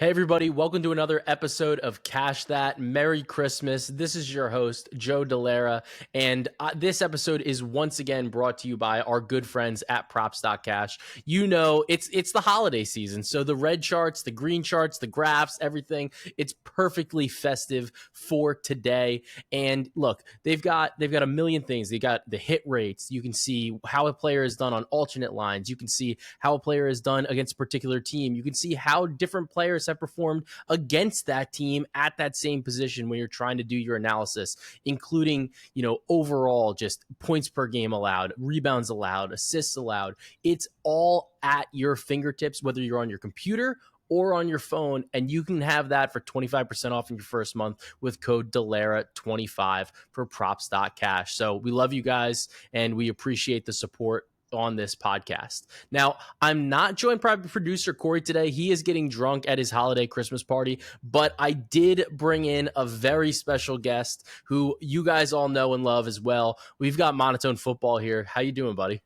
Hey, everybody, welcome to another episode of Cash That. Merry Christmas. This is your host, Joe Delara, and this episode is once again brought to you by our good friends at Props.Cash. You know, it's the holiday season, so the red charts, the green charts, the graphs, everything, it's perfectly festive for today. And look, they've got a million things. They got the hit rates. You can see how a player is done on alternate lines. You can see how a player is done against a particular team. You can see how different players have performed against that team at that same position when you're trying to do your analysis, including, overall just points per game allowed, rebounds allowed, assists allowed. It's all at your fingertips, whether you're on your computer or on your phone, and you can have that for 25% off in your first month with code DELARA25 for props.cash. So we love you guys, and we appreciate the support on this podcast. Now, I'm not joined by producer Cory today. He is getting drunk at his holiday Christmas party, but I did bring in a very special guest who you guys all know and love as well. We've got Monotone Football here. How you doing, buddy?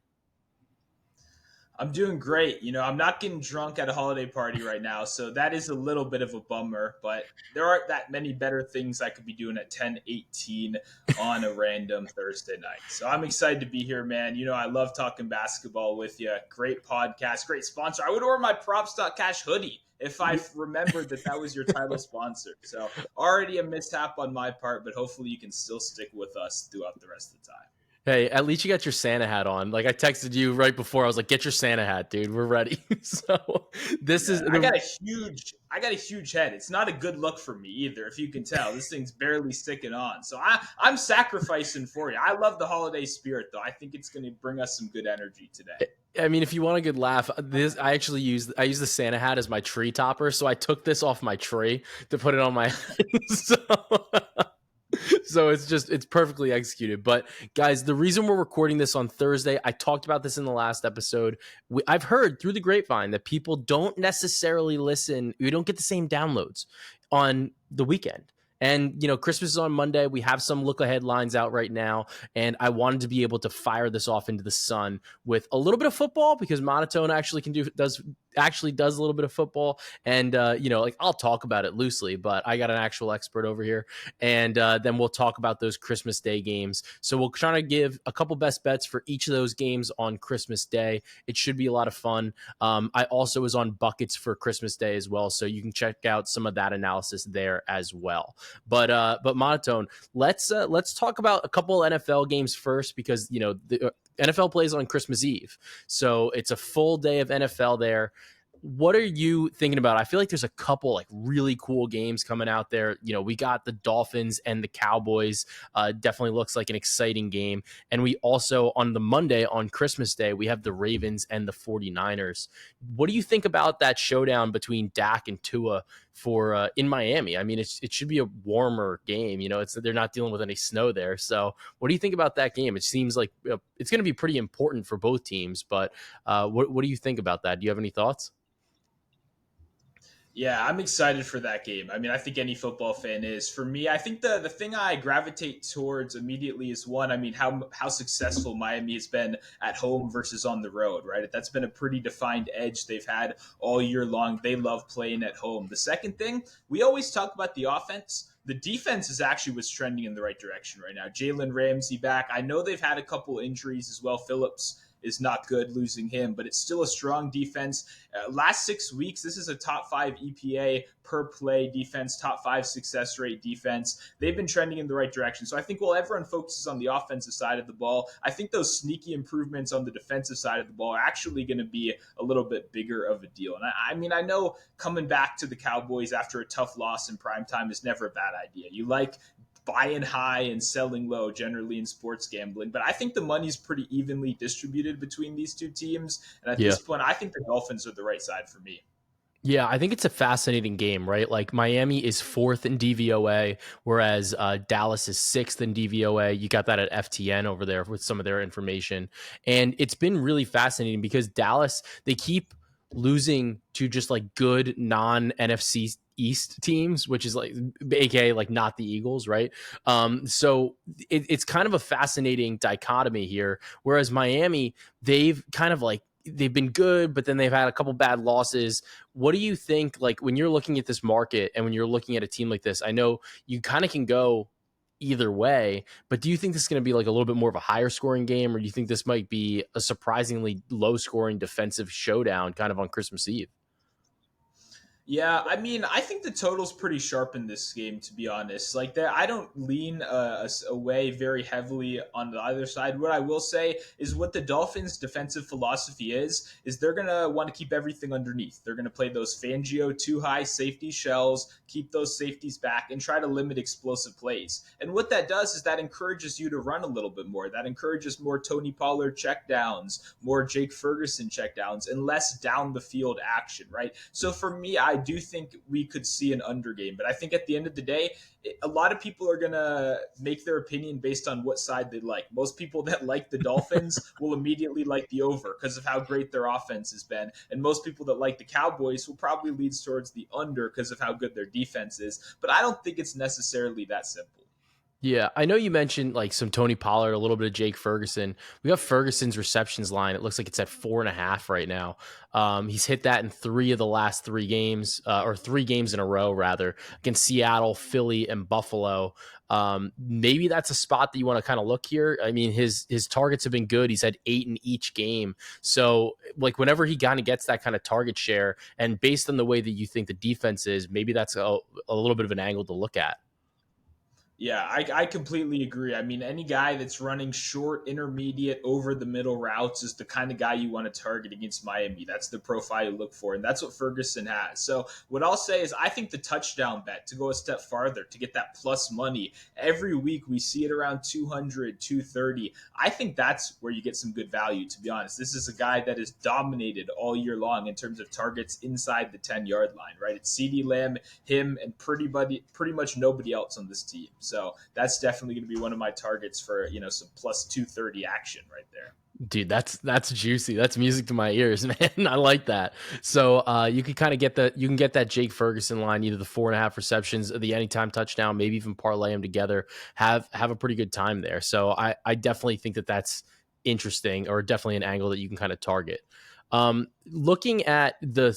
I'm doing great. I'm not getting drunk at a holiday party right now, so that is a little bit of a bummer, but there aren't that many better things I could be doing at 10:18 on a random Thursday night. So I'm excited to be here, man. I love talking basketball with you. Great podcast, great sponsor. I would order my props.cash hoodie if I remembered that was your title sponsor. So already a mishap on my part, but hopefully you can still stick with us throughout the rest of the time. Hey, at least you got your Santa hat on. Like I texted you right before. I was like, "Get your Santa hat, dude. We're ready." So I got a huge head. It's not a good look for me either. If you can tell, this thing's barely sticking on. So I'm sacrificing for you. I love the holiday spirit, though. I think it's going to bring us some good energy today. I mean, if you want a good laugh, I use the Santa hat as my tree topper. So I took this off my tree to put it on my So it's perfectly executed. But guys, the reason we're recording this on Thursday, I talked about this in the last episode. I've heard through the grapevine that people don't necessarily listen. You don't get the same downloads on the weekend. And, Christmas is on Monday. We have some look ahead lines out right now. And I wanted to be able to fire this off into the sun with a little bit of football because Monotone actually does a little bit of football. And, I'll talk about it loosely, but I got an actual expert over here. And then we'll talk about those Christmas Day games. So we'll try to give a couple best bets for each of those games on Christmas Day. It should be a lot of fun. I also was on buckets for Christmas Day as well. So you can check out some of that analysis there as well. But Monotone, let's talk about a couple NFL games first because the NFL plays on Christmas Eve, so it's a full day of NFL there. What are you thinking about? I feel like there's a couple like really cool games coming out there. We got the Dolphins and the Cowboys. Definitely looks like an exciting game. And we also, on the Monday, on Christmas Day, we have the Ravens and the 49ers. What do you think about that showdown between Dak and Tua for in Miami? I mean, it should be a warmer game. They're not dealing with any snow there. So what do you think about that game? It seems like it's going to be pretty important for both teams. But what do you think about that? Do you have any thoughts? Yeah, I'm excited for that game. I mean, I think any football fan is. For me, I think the thing I gravitate towards immediately is one, I mean, how successful Miami has been at home versus on the road, right? That's been a pretty defined edge they've had all year long. They love playing at home. The second thing, we always talk about the offense. The defense is actually what's trending in the right direction right now. Jalen Ramsey back. I know they've had a couple injuries as well. Phillips is not good, losing him, but it's still a strong defense. Last 6 weeks, this is a top 5 EPA per play defense, top 5 success rate defense. They've been trending in the right direction. So I think while everyone focuses on the offensive side of the ball, I think those sneaky improvements on the defensive side of the ball are actually going to be a little bit bigger of a deal. And I know coming back to the Cowboys after a tough loss in primetime is never a bad idea. You like buying high and selling low generally in sports gambling. But I think the money's pretty evenly distributed between these two teams. And at this point, I think the Dolphins are the right side for me. Yeah, I think it's a fascinating game, right? Like Miami is 4th in DVOA, whereas Dallas is 6th in DVOA. You got that at FTN over there with some of their information. And it's been really fascinating because Dallas, they keep losing to just like good non-NFC East teams, which is like aka like not the Eagles, right? So it's kind of a fascinating dichotomy here. Whereas Miami, they've kind of like they've been good, but then they've had a couple bad losses. What do you think, like when you're looking at this market and when you're looking at a team like this? I know you kind of can go either way, but do you think this is going to be like a little bit more of a higher scoring game, or do you think this might be a surprisingly low scoring defensive showdown kind of on Christmas Eve? Yeah, I mean, I think the total's pretty sharp in this game, to be honest. Like that, I don't lean away very heavily on the other side. What I will say is, what the Dolphins' defensive philosophy is they're gonna want to keep everything underneath. They're gonna play those Fangio too high safety shells, keep those safeties back, and try to limit explosive plays. And what that does is that encourages you to run a little bit more. That encourages more Tony Pollard checkdowns, more Jake Ferguson checkdowns, and less down the field action. Right. So for me, I do think we could see an under game, but I think at the end of the day, a lot of people are gonna make their opinion based on what side they like. Most people that like the Dolphins will immediately like the over because of how great their offense has been, and most people that like the Cowboys will probably lean towards the under because of how good their defense is. But I don't think it's necessarily that simple. Yeah, I know you mentioned like some Tony Pollard, a little bit of Jake Ferguson. We have Ferguson's receptions line. It looks like it's at 4.5 right now. He's hit that in 3 of the last 3 games, or 3 games in a row, rather, against Seattle, Philly, and Buffalo. Maybe that's a spot that you want to kind of look here. I mean, his targets have been good. He's had 8 in each game. So, like, whenever he kind of gets that kind of target share, and based on the way that you think the defense is, maybe that's a little bit of an angle to look at. Yeah, I completely agree. I mean, any guy that's running short, intermediate, over the middle routes is the kind of guy you want to target against Miami. That's the profile you look for, and that's what Ferguson has. So, what I'll say is, I think the touchdown bet, to go a step farther, to get that plus money, every week we see it around 200, 230. I think that's where you get some good value, to be honest. This is a guy that has dominated all year long in terms of targets inside the 10-yard line, right? It's CeeDee Lamb, him, and pretty much nobody else on this team. So that's definitely going to be one of my targets for some plus 230 action right there. Dude, that's juicy. That's music to my ears, man. I like that. So you can kind of get that Jake Ferguson line, either the 4.5 receptions, or the anytime touchdown, maybe even parlay them together. Have a pretty good time there. So I definitely think that that's interesting, or definitely an angle that you can kind of target. Looking at the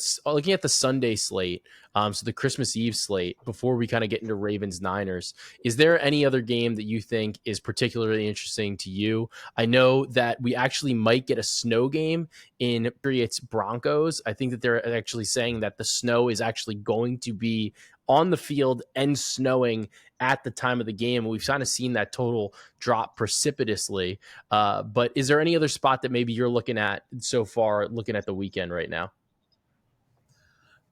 Sunday slate, so the Christmas Eve slate, before we kind of get into Ravens Niners, is there any other game that you think is particularly interesting to you? I know that we actually might get a snow game in Patriots Broncos. I think that they're actually saying that the snow is actually going to be on the field and snowing at the time of the game. We've kind of seen that total drop precipitously. But is there any other spot that maybe you're looking at so far, looking at the weekend right now?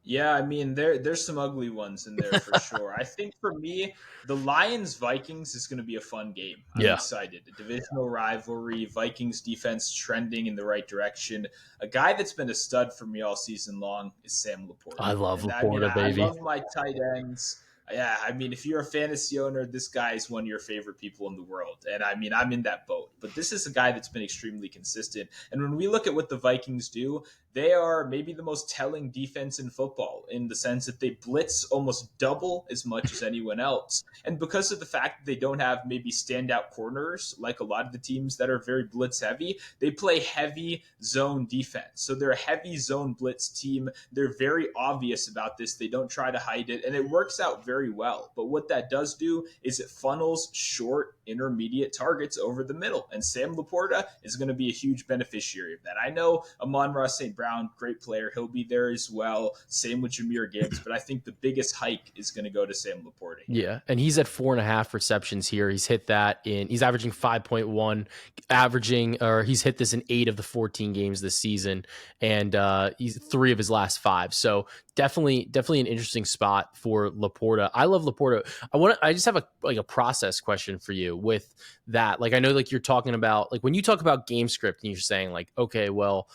Yeah, I mean there's some ugly ones in there for sure. I think for me, the Lions Vikings is going to be a fun game. I'm Yeah, excited. A divisional rivalry, Vikings defense trending in the right direction. A guy that's been a stud for me all season long is Sam I Laporta, love and I mean Laporta, I baby. love my tight ends. Yeah, I mean, if you're a fantasy owner, this guy is one of your favorite people in the world. And I mean, I'm in that boat. But this is a guy that's been extremely consistent. And when we look at what the Vikings do, they are maybe the most telling defense in football, in the sense that they blitz almost double as much as anyone else. And because of the fact that they don't have maybe standout corners like a lot of the teams that are very blitz heavy, they play heavy zone defense. So they're a heavy zone blitz team. They're very obvious about this. They don't try to hide it, and it works out very well. But what that does do is it funnels short, intermediate targets over the middle. And Sam Laporta is going to be a huge beneficiary of that. I know Amon-Ra St. Brown, great player. He'll be there as well. Same with Jahmyr Gibbs. But I think the biggest hike is going to go to Sam Laporta here. Yeah, and he's at 4.5 receptions here. He's hit that he's averaging 5.1, or he's hit this in 8 of the 14 games this season, and he's 3 of his last 5. So definitely an interesting spot for Laporta. I love Laporta. I just have a process question for you with that. Like, I know, like, you're talking about, like, when you talk about game script and you're saying, like, okay, well,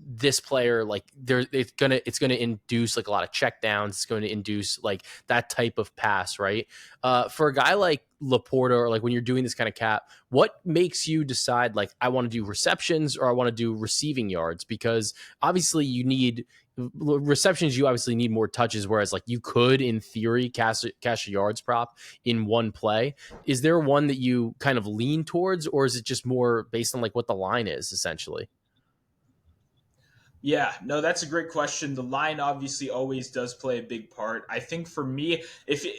this player, like, it's gonna induce like a lot of checkdowns. It's going to induce like that type of pass, right? For a guy like Laporta, or like when you're doing this kind of cap, what makes you decide, like, I want to do receptions or I want to do receiving yards? Because obviously you need receptions, you obviously need more touches, whereas like you could in theory cash a yards prop in one play. Is there one that you kind of lean towards, or is it just more based on like what the line is essentially? Yeah, no, that's a great question. The line obviously always does play a big part. I think for me,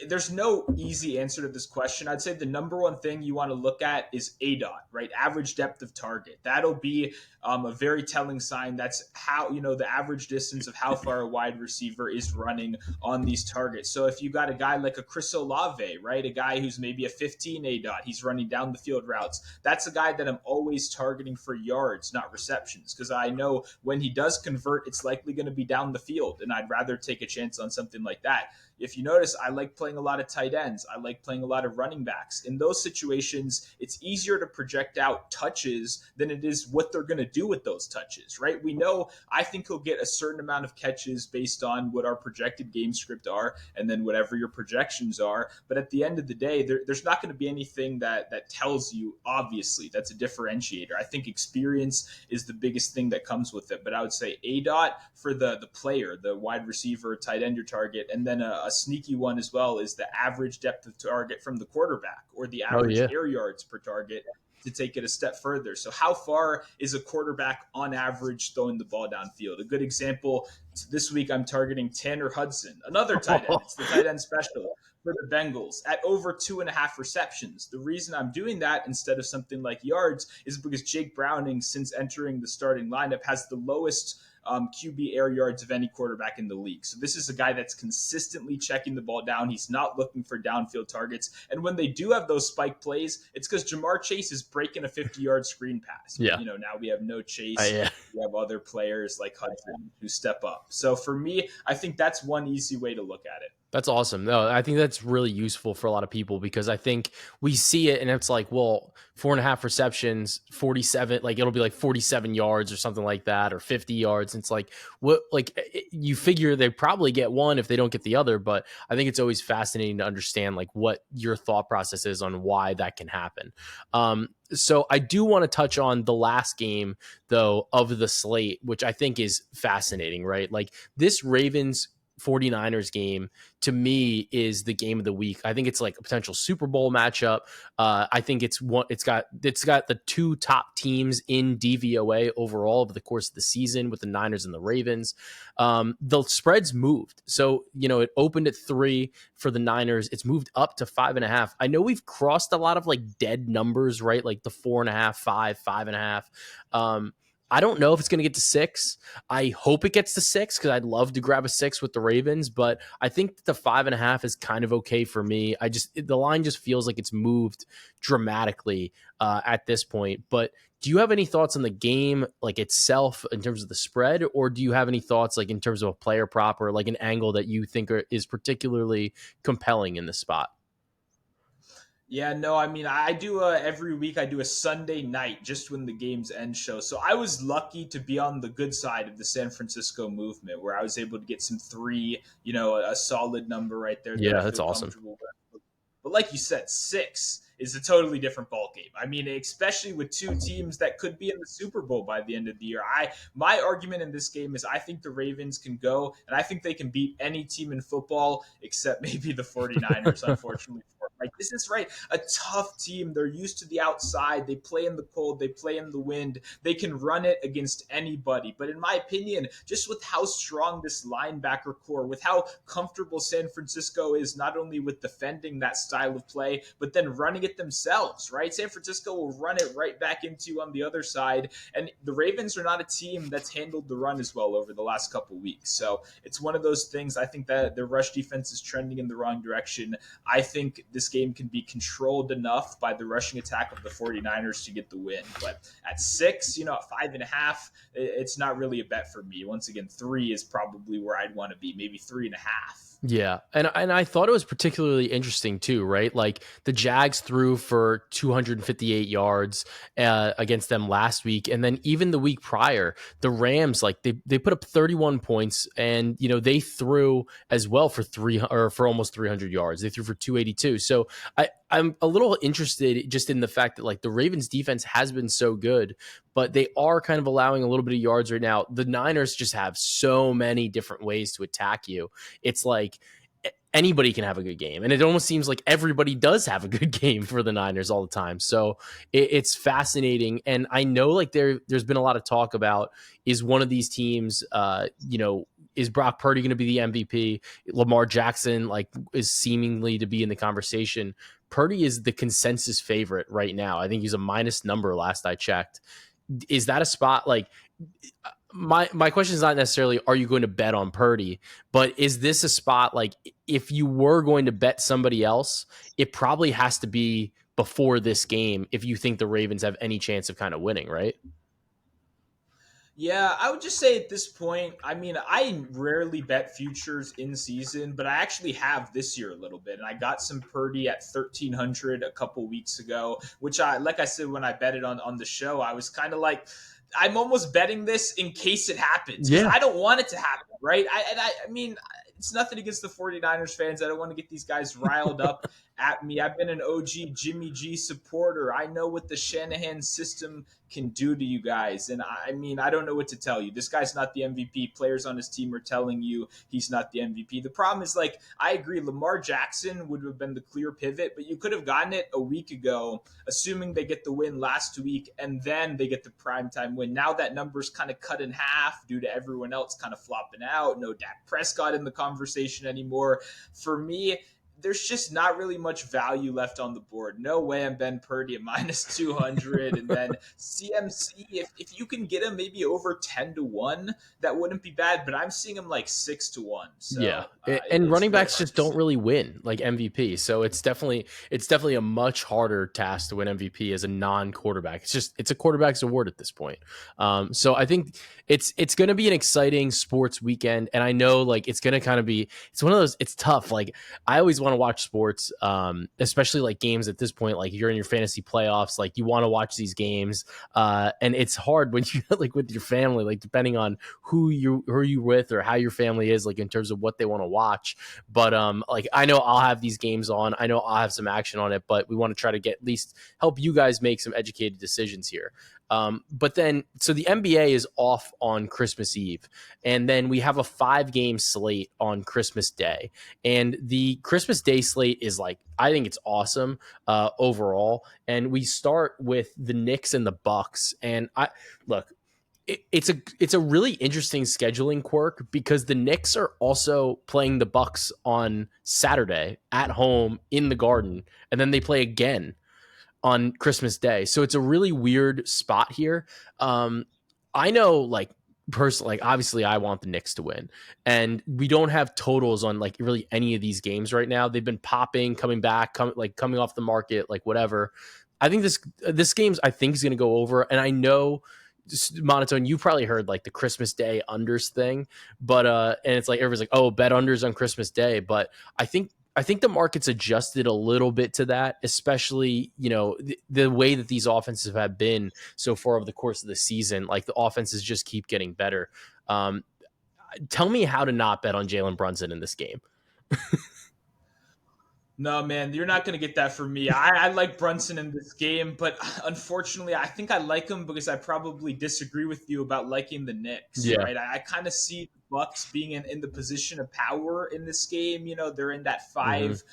there's no easy answer to this question, I'd say the number one thing you want to look at is ADOT, right? Average depth of target. That'll be a very telling sign. That's how, the average distance of how far a wide receiver is running on these targets. So if you got a guy like a Chris Olave, right? A guy who's maybe a 15 ADOT, he's running down the field routes. That's a guy that I'm always targeting for yards, not receptions, because I know when he does convert, it's likely going to be down the field, and I'd rather take a chance on something like that. If you notice, I like playing a lot of tight ends. I like playing a lot of running backs. In those situations, it's easier to project out touches than it is what they're going to do with those touches, right? We know I think he'll get a certain amount of catches based on what our projected game script are and then whatever your projections are. But at the end of the day, there's not going to be anything that tells you, obviously, that's a differentiator. I think experience is the biggest thing that comes with it. But I would say ADOT for the player, the wide receiver, tight end, your target, and then a sneaky one as well is the average depth of target from the quarterback or the Oh average yeah. air yards per target to take it a step further. So, how far is a quarterback on average throwing the ball downfield? A good example this week, I'm targeting Tanner Hudson, another tight end. It's the tight end special for the Bengals at over 2.5 receptions. The reason I'm doing that instead of something like yards is because Jake Browning, since entering the starting lineup, has the lowest QB air yards of any quarterback in the league. So this is a guy that's consistently checking the ball down. He's not looking for downfield targets. And when they do have those spike plays, it's because Jamar Chase is breaking a 50-yard screen pass. But, Yeah. now we have no Chase. Yeah. We have other players like Hudson who step up. So for me, I think that's one easy way to look at it. That's awesome. No, I think that's really useful for a lot of people because I think we see it and it's like, well, 4.5 receptions, 47, like it'll be like 47 yards or something like that, or 50 yards. And it's like, what, like you figure they probably get one if they don't get the other. But I think it's always fascinating to understand like what your thought process is on why that can happen. So I do want to touch on the last game though of the slate, which I think is fascinating, right? Like this Ravens 49ers game to me is the game of the week. I think it's like a potential Super Bowl matchup. I think it's got the two top teams in DVOA overall over the course of the season with the Niners and the Ravens. The spreads moved. So, it opened at 3 for the Niners. It's moved up to 5.5. I know we've crossed a lot of like dead numbers, right? Like the 4.5, 5.5. I don't know if it's going to get to 6. I hope it gets to 6 because I'd love to grab a 6 with the Ravens, but I think the 5.5 is kind of okay for me. The line just feels like it's moved dramatically at this point. But do you have any thoughts on the game like itself in terms of the spread, or do you have any thoughts like in terms of a player prop or like an angle that you think is particularly compelling in this spot? Yeah, no, I mean, I do every week. I do a Sunday night just when the games end show. So I was lucky to be on the good side of the San Francisco movement, where I was able to get some 3, a solid number right there that I Yeah, that's feel awesome. comfortable with. But like you said, 6 is a totally different ball game. I mean, especially with two teams that could be in the Super Bowl by the end of the year. My argument in this game is I think the Ravens can go, and I think they can beat any team in football except maybe the 49ers, unfortunately. Like, this is right. A tough team. They're used to the outside. They play in the cold. They play in the wind. They can run it against anybody. But in my opinion, just with how strong this linebacker core, with how comfortable San Francisco is, not only with defending that style of play, but then running it themselves, right? San Francisco will run it right back into you on the other side. And the Ravens are not a team that's handled the run as well over the last couple weeks. So it's one of those things. I think that the rush defense is trending in the wrong direction. I think this game can be controlled enough by the rushing attack of the 49ers to get the win. But at 6, at 5.5, it's not really a bet for me. Once again, 3 is probably where I'd want to be, maybe 3.5. Yeah. And I thought it was particularly interesting too, right? Like the Jags threw for 258 yards against them last week. And then even the week prior, the Rams, like they put up 31 points and, they threw as well for for almost 300 yards. They threw for 282. So I'm a little interested just in the fact that like the Ravens defense has been so good, but they are kind of allowing a little bit of yards right now. The Niners just have so many different ways to attack you. It's like anybody can have a good game. And it almost seems like everybody does have a good game for the Niners all the time. So it's fascinating. And I know like there's been a lot of talk about, is one of these teams, is Brock Purdy going to be the MVP? Lamar Jackson like is seemingly to be in the conversation. Purdy is the consensus favorite right now. I think he's a minus number last I checked. Is that a spot like, my question is not necessarily are you going to bet on Purdy, but is this a spot like if you were going to bet somebody else, it probably has to be before this game if you think the Ravens have any chance of kind of winning, right? Yeah, I would just say at this point, I mean, I rarely bet futures in season, but I actually have this year a little bit. And I got some Purdy at 1,300 a couple weeks ago, which like I said, when I bet it on the show, I was kind of like, I'm almost betting this in case it happens because Yeah. I don't want it to happen, right? I mean, it's nothing against the 49ers fans. I don't want to get these guys riled up at me. I've been an OG Jimmy G supporter. I know what the Shanahan system can do to you guys. And I mean, I don't know what to tell you. This guy's not the MVP. Players on his team are telling you he's not the MVP. The problem is, like, I agree, Lamar Jackson would have been the clear pivot, but you could have gotten it a week ago, assuming they get the win last week and then they get the primetime win. Now that number's kind of cut in half due to everyone else kind of flopping out. No Dak Prescott in the conversation anymore. For me, there's just not really much value left on the board. No way I'm Ben Purdy at minus 200. And then CMC, if you can get him maybe over 10-1, that wouldn't be bad. But I'm seeing him like 6-1. Yeah, So and it's running real backs hard just to say. don't really win like MVP. So it's definitely a much harder task to win MVP as a non-quarterback. It's a quarterback's award at this point. So I think it's going to be an exciting sports weekend, and I know like it's going to kind of be, it's one of those, it's tough. Like I always want to watch sports, especially like games at this point. Like you're in your fantasy playoffs, like you want to watch these games, and it's hard when you like with your family, like depending on who you with or how your family is, like in terms of what they want to watch. But like I know I'll have these games on. I know I'll have some action on it, but we want to try to get at least help you guys make some educated decisions here. But then, so the NBA is off on Christmas Eve, and then we have a 5-game slate on Christmas Day. And the Christmas Day slate is like, I think it's awesome overall. And we start with the Knicks and the Bucks. And I look, it's a really interesting scheduling quirk because the Knicks are also playing the Bucks on Saturday at home in the Garden, and then they play again on Christmas Day. So it's a really weird spot here. I know, like personally, like obviously, I want the Knicks to win, and we don't have totals on like really any of these games right now. They've been popping, coming back, coming off the market, like whatever. I think this game's I think is going to go over, and I know monotone. You probably heard like the Christmas Day unders thing, but and it's like everybody's like, oh, bet unders on Christmas Day, but I think the market's adjusted a little bit to that, especially the way that these offenses have been so far over the course of the season. Like the offenses just keep getting better. Um, Tell me how to not bet on Jalen Brunson in this game. No, man, you're not going to get that from me. I like Brunson in this game, but unfortunately, I think I like him because I probably disagree with you about liking the Knicks, Yeah. right? I kind of see the Bucks being in the position of power in this game. They're in that Mm-hmm. 5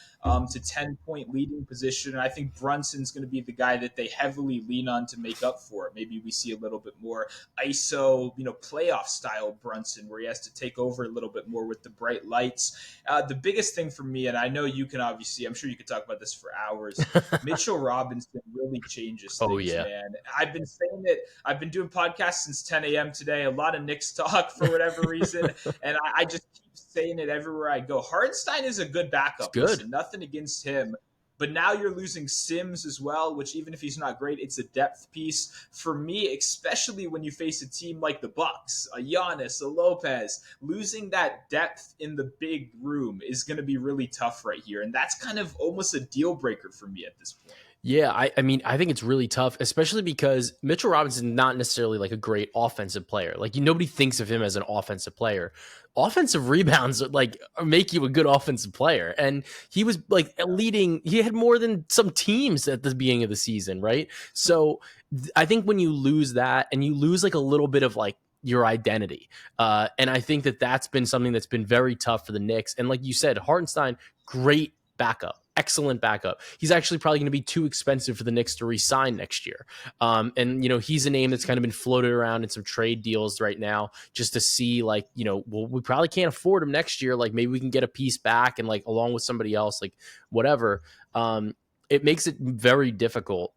to 10 point leading position. And I think Brunson's going to be the guy that they heavily lean on to make up for it. Maybe we see a little bit more ISO, playoff style Brunson, where he has to take over a little bit more with the bright lights. The biggest thing for me, and I know you can obviously, I'm sure you could talk about this for hours. Mitchell Robinson really changes Oh things, yeah. man. I've been saying it. I've been doing podcasts since 10 a.m. today. A lot of Knicks talk for whatever reason, and I just keep saying it everywhere I go. Hardenstein is a good It's backup. good. Listen, nothing against him. But now you're losing Sims as well, which even if he's not great, it's a depth piece for me, especially when you face a team like the Bucks, a Giannis, a Lopez. Losing that depth in the big room is going to be really tough right here, and that's kind of almost a deal breaker for me at this point. Yeah, I mean, I think it's really tough, especially because Mitchell Robinson is not necessarily like a great offensive player. Like nobody thinks of him as an offensive player. Offensive rebounds like make you a good offensive player, and he was like leading. He had more than some teams at the beginning of the season, right? So I think when you lose that and you lose like a little bit of like your identity. And I think that that's been something that's been very tough for the Knicks. And like you said, Hartenstein, great backup, excellent backup. He's actually probably going to be too expensive for the Knicks to re-sign next year. And he's a name that's kind of been floated around in some trade deals right now, just to see like, well, we probably can't afford him next year. Like maybe we can get a piece back and like along with somebody else, like whatever. It makes it very difficult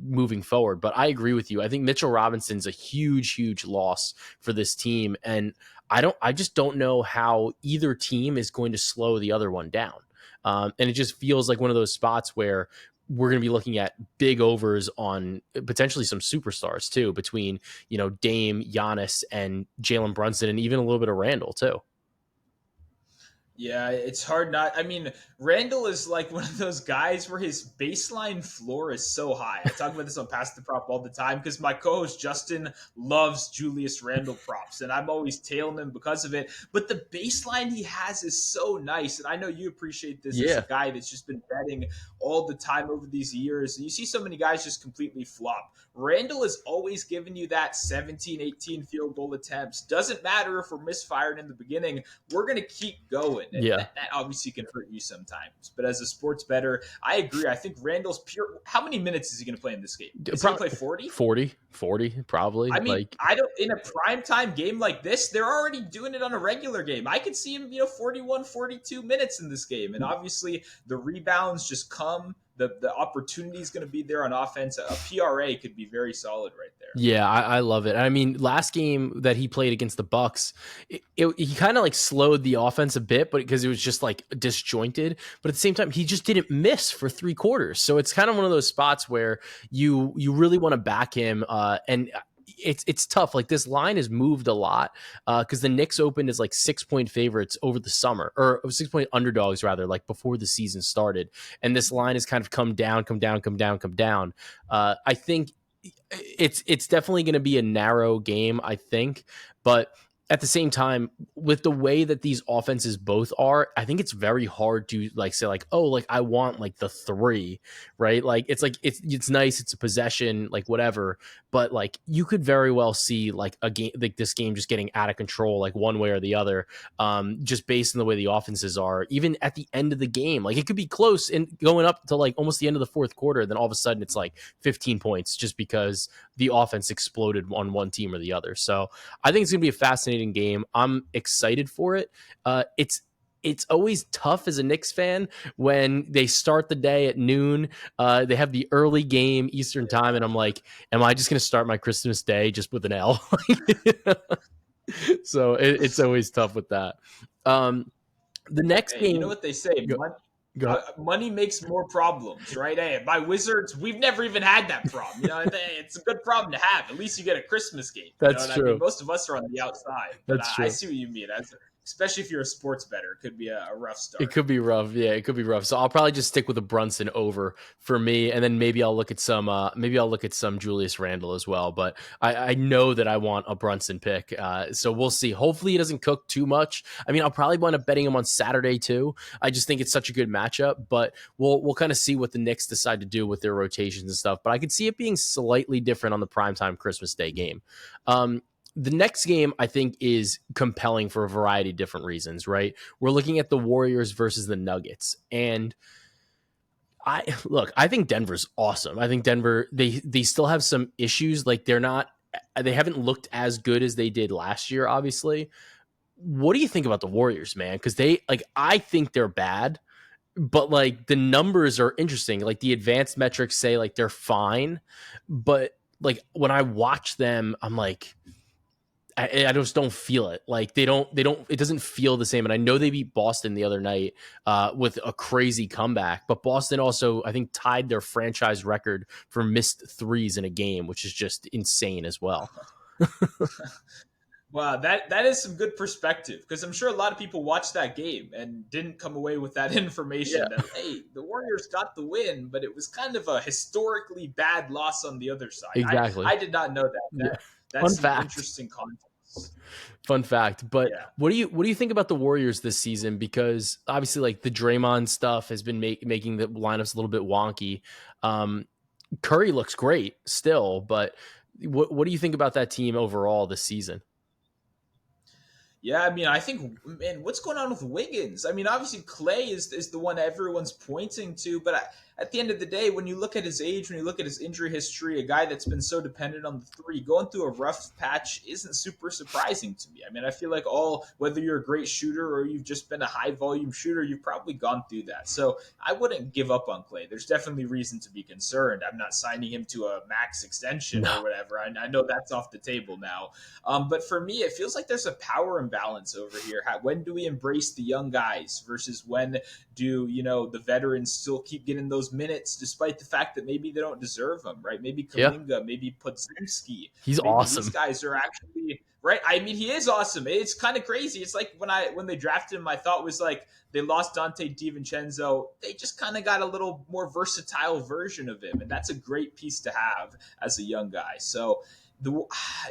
moving forward. But I agree with you. I think Mitchell Robinson's a huge, huge loss for this team. And I just don't know how either team is going to slow the other one down. And it just feels like one of those spots where we're going to be looking at big overs on potentially some superstars too, between, Dame, Giannis, and Jalen Brunson, and even a little bit of Randall too. Yeah, it's hard not. I mean, Randall is like one of those guys where his baseline floor is so high. I talk about this on Pass the Prop all the time because my co-host Justin loves Julius Randall props, and I'm always tailing him because of it. But the baseline he has is so nice, and I know you appreciate this as a Yeah. guy that's just been betting all the time over these years. You see so many guys just completely flop. Randall has always given you that 17, 18 field goal attempts. Doesn't matter if we're misfiring in the beginning, we're going to keep going. And Yeah. that obviously can hurt you sometimes. But as a sports bettor, I agree. I think Randall's pure. How many minutes is he going to play in this game? Is he going to play 40? 40 probably. I mean, Like, I don't. In a primetime game like this, they're already doing it on a regular game. I could see him, 41, 42 minutes in this game. And obviously, the rebounds just come. The opportunity is going to be there on offense. A PRA could be very solid right there. yeah, I love it. I mean, last game that he played against the Bucks, he kind of like slowed the offense a bit, but because it was just like disjointed. But at the same time, he just didn't miss for 3 quarters. So it's kind of one of those spots where you really want to back him, and it's tough. Like this line has moved a lot because the Knicks opened as like 6-point favorites over the summer, or 6-point underdogs rather, like before the season started, and this line has kind of come down, come down, come down, come down. I think it's definitely going to be a narrow game, I think, but at the same time, with the way that these offenses both are, I think it's very hard to like say like, oh, like I want like the 3, right? Like it's nice, it's a possession, like whatever, but like you could very well see like a game like this game just getting out of control, like one way or the other, just based on the way the offenses are. Even at the end of the game, like it could be close and going up to like almost the end of the fourth quarter, then all of a sudden it's like 15 points just because the offense exploded on one team or the other. So I think it's going to be a fascinating game. I'm excited for it. It's always tough as a Knicks fan when they start the day at noon. They have the early game Eastern time, and I'm like, am I just going to start my Christmas day just with an L? So it's always tough with that. The next Hey, you know game, what they say? go, go ahead. Money makes more problems, right? Hey, my Wizards, we've never even had that problem. It's a good problem to have. At least you get a Christmas game. That's And I mean, true. most of us are on the outside, but That's I true. see what you mean. Especially if you're a sports bettor, it could be a rough It start. could be rough. Yeah, it could be rough. So I'll probably just stick with a Brunson over for me, and then maybe I'll look at some Julius Randle as well. But I know that I want a Brunson pick. So we'll see. Hopefully he doesn't cook too much. I mean, I'll probably wind up betting him on Saturday too. I just think it's such a good matchup. But we'll kind of see what the Knicks decide to do with their rotations and stuff. But I could see it being slightly different on the primetime Christmas Day game. The next game I think is compelling for a variety of different reasons, right? We're looking at the Warriors versus the Nuggets. And I think Denver's awesome. I think Denver, they still have some issues. Like they haven't looked as good as they did last year, obviously. What do you think about the Warriors, man? Because I think they're bad, but like the numbers are interesting. Like the advanced metrics say like they're fine, but like when I watch them, I'm like, I just don't feel it. Like it doesn't feel the same. And I know they beat Boston the other night with a crazy comeback, but Boston also, I think, tied their franchise record for missed threes in a game, which is just insane as well. Wow, that is some good perspective because I'm sure a lot of people watched that game and didn't come away with that information Yeah, that hey, the Warriors got the win, but it was kind of a historically bad loss on the other side. exactly. I did not know that. Yeah. That's Fun some fact. interesting context. Fun fact. But Yeah. what do you think about the Warriors this season? Because obviously, like the Draymond stuff has been making the lineups a little bit wonky. Um, Curry looks great still, but what do you think about that team overall this season? Yeah, I mean, I think, man, what's going on with Wiggins? I mean, obviously Clay is the one everyone's pointing to, but at the end of the day, when you look at his age, when you look at his injury history, a guy that's been so dependent on the three, going through a rough patch isn't super surprising to me. I mean, I feel like whether you're a great shooter or you've just been a high volume shooter, you've probably gone through that. So I wouldn't give up on Clay. There's definitely reason to be concerned. I'm not signing him to a max extension or No. whatever. I know that's off the table now. But for me, it feels like there's a power imbalance over here. When do we embrace the young guys versus when do the veterans still keep getting those minutes despite the fact that maybe they don't deserve them, right? Maybe Yeah, Kaminga, maybe Podzimski, he's maybe these awesome. guys are actually right. I mean, he is awesome. It's kind of crazy. It's like when they drafted him, my thought was like they lost Dante DiVincenzo. They just kind of got a little more versatile version of him, and that's a great piece to have as a young guy. So the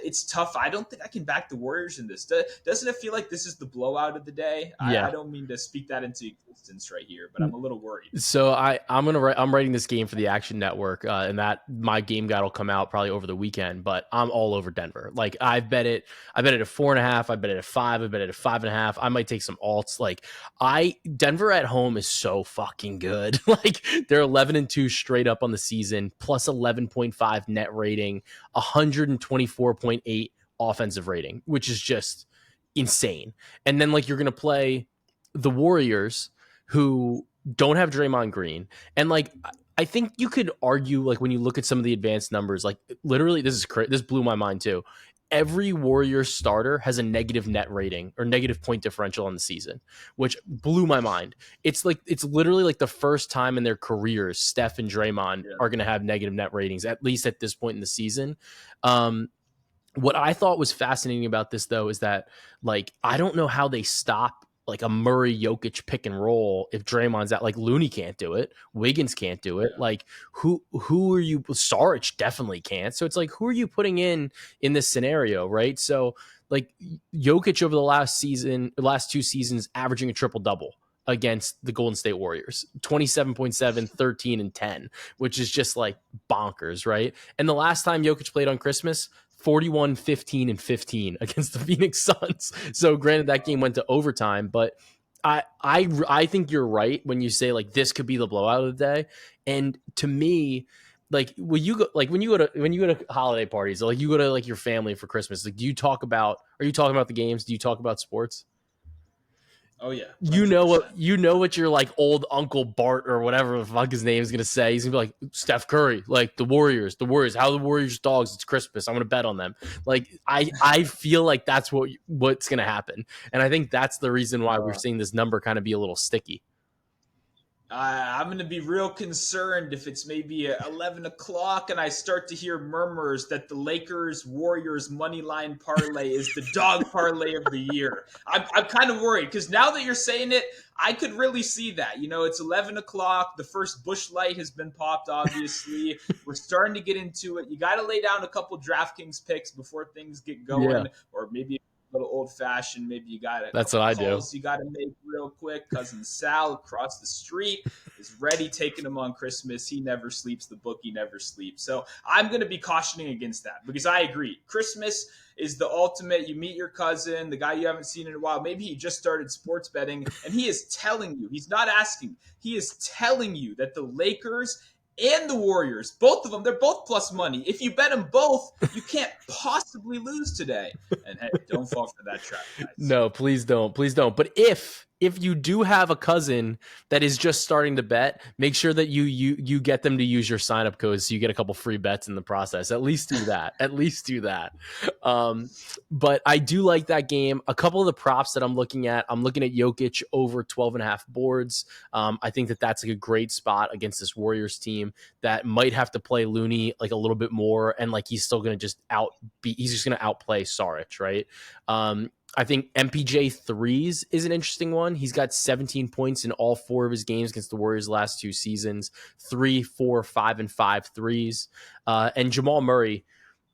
it's tough. I don't think I can back the Warriors in this. Doesn't it feel like this is the blowout of the day? I Yeah. don't mean to speak that into existence right here, but I'm a little worried. So I'm writing this game for the Action Network, and that my game guide will come out probably over the weekend. But I'm all over Denver. Like I bet it at 4.5. I bet it at 5. I bet it at 5.5. I might take some alts. Like Denver at home is so fucking good. Like they're 11-2 straight up on the season, plus 11.5 net rating, 124.8 offensive rating, which is just insane. And then like you're gonna play the Warriors, who don't have Draymond Green. And like I think you could argue, like when you look at some of the advanced numbers, like literally this blew my mind too. Every Warriors starter has a negative net rating or negative point differential on the season, which blew my mind. It's literally like the first time in their careers Steph and Draymond Yeah. are going to have negative net ratings, at least at this point in the season. Um, what I thought was fascinating about this, though, is that like I don't know how they stop like a Murray Jokic pick and roll if Draymond's out. Like Looney can't do it, Wiggins can't do it. Yeah. Like who are you? Saric definitely can't. So it's like who are you putting in this scenario, right? So like Jokic over the last 2 seasons, averaging a triple double against the Golden State Warriors, 27.7, 13, and 10, which is just like bonkers, right? And the last time Jokic played on Christmas, 41, 15, and 15 against the Phoenix Suns. So granted that game went to overtime, but I think you're right when you say like this could be the blowout of the day. And to me, like when you go to holiday parties, or like you go to like your family for Christmas, like are you talking about the games? Do you talk about sports? Oh yeah. 100%. You know what your like old Uncle Bart or whatever the fuck his name is gonna say. He's gonna be like Steph Curry, like the Warriors. How the Warriors dogs? It's Christmas. I'm gonna bet on them. Like I feel like that's what's gonna happen, and I think that's the reason why we're Uh, seeing this number kind of be a little sticky. I'm going to be real concerned if it's maybe 11 o'clock and I start to hear murmurs that the Lakers Warriors money line parlay is the dog parlay of the year. I'm kind of worried because now that you're saying it, I could really see that. It's 11 o'clock. The first bush light has been popped, obviously. We're starting to get into it. You got to lay down a couple DraftKings picks before things get Yeah, going, or maybe little old fashioned. Maybe you got a that's what couple I do. calls you got to make real quick. Cousin Sal across the street is ready taking him on Christmas. He never sleeps. The bookie never sleeps. So I'm going to be cautioning against that because I agree. Christmas is the ultimate. You meet your cousin, the guy you haven't seen in a while. Maybe he just started sports betting and he is telling you, he's not asking, he is telling you that the Lakers and the Warriors, both of them, they're both plus money. If you bet them both, you can't possibly lose today. And hey, don't fall for that trap, guys. No, please don't. Please don't. But if you do have a cousin that is just starting to bet, make sure that you get them to use your sign up code so you get a couple free bets in the process. At least do that. At least do that. Um, but I do like that game. A couple of the props that I'm looking at Jokic over 12.5 boards. I think that's like a great spot against this Warriors team that might have to play Looney like a little bit more, and like he's still going to he's just going to outplay Saric, right? I think MPJ threes is an interesting one. He's got 17 points in all 4 of his games against the Warriors last 2 seasons, 3, 4, 5, and 5 threes. And Jamal Murray,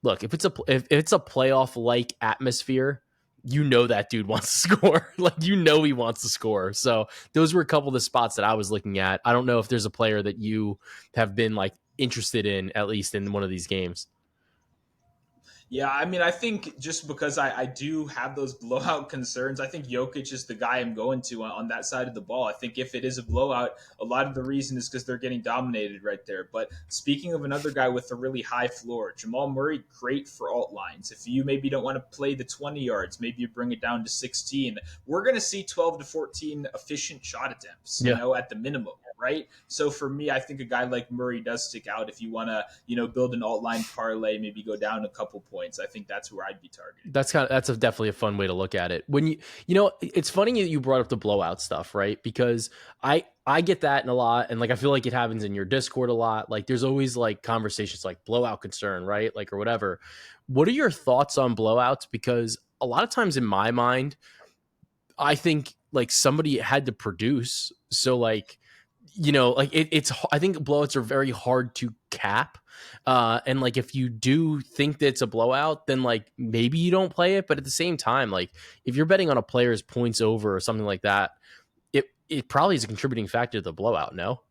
look, if it's a playoff like atmosphere, you know that dude wants to score. Like he wants to score. So those were a couple of the spots that I was looking at. I don't know if there's a player that you have been like interested in, at least in one of these games. Yeah, I mean, I think just because I do have those blowout concerns, I think Jokic is the guy I'm going to on that side of the ball. I think if it is a blowout, a lot of the reason is because they're getting dominated right there. But speaking of another guy with a really high floor, Jamal Murray, great for alt lines. If you maybe don't want to play the 20 yards, maybe you bring it down to 16. We're going to see 12 to 14 efficient shot attempts, Yeah. at the minimum, right? So for me, I think a guy like Murray does stick out if you want to, build an alt line parlay, maybe go down a couple points. I think that's where I'd be targeting. That's definitely a fun way to look at it. When it's funny that you brought up the blowout stuff, right? Because I get that in a lot, and like I feel like it happens in your Discord a lot. Like there's always like conversations like blowout concern, right? Like or whatever. What are your thoughts on blowouts? Because a lot of times in my mind, I think like somebody had to produce. So like, like it's I think blowouts are very hard to cap. And like if you do think that it's a blowout, then like maybe you don't play it. But at the same time, like if you're betting on a player's points over or something like that, it probably is a contributing factor to the blowout. No.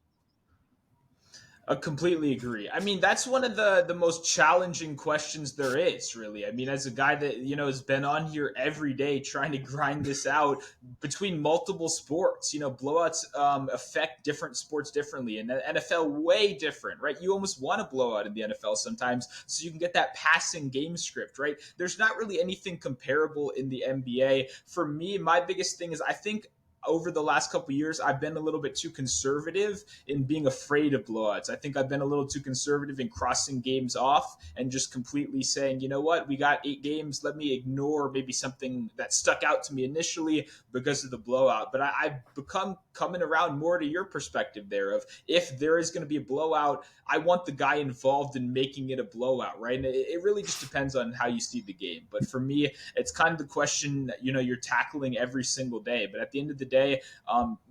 I completely agree. I mean, that's one of the most challenging questions there is, really. I mean, as a guy that has been on here every day trying to grind this out between multiple sports, blowouts affect different sports differently, and the NFL way different, right? You almost want a blowout in the NFL sometimes, so you can get that passing game script, right? There's not really anything comparable in the NBA. For me, my biggest thing is I think over the last couple of years, I've been a little bit too conservative in being afraid of blowouts. I think I've been a little too conservative in crossing games off and just completely saying, you know what, we got 8 games. Let me ignore maybe something that stuck out to me initially because of the blowout. But I've become coming around more to your perspective there of if there is going to be a blowout, I want the guy involved in making it a blowout, right? And it really just depends on how you see the game. But for me, it's kind of the question that, you're tackling every single day. But at the end of the day,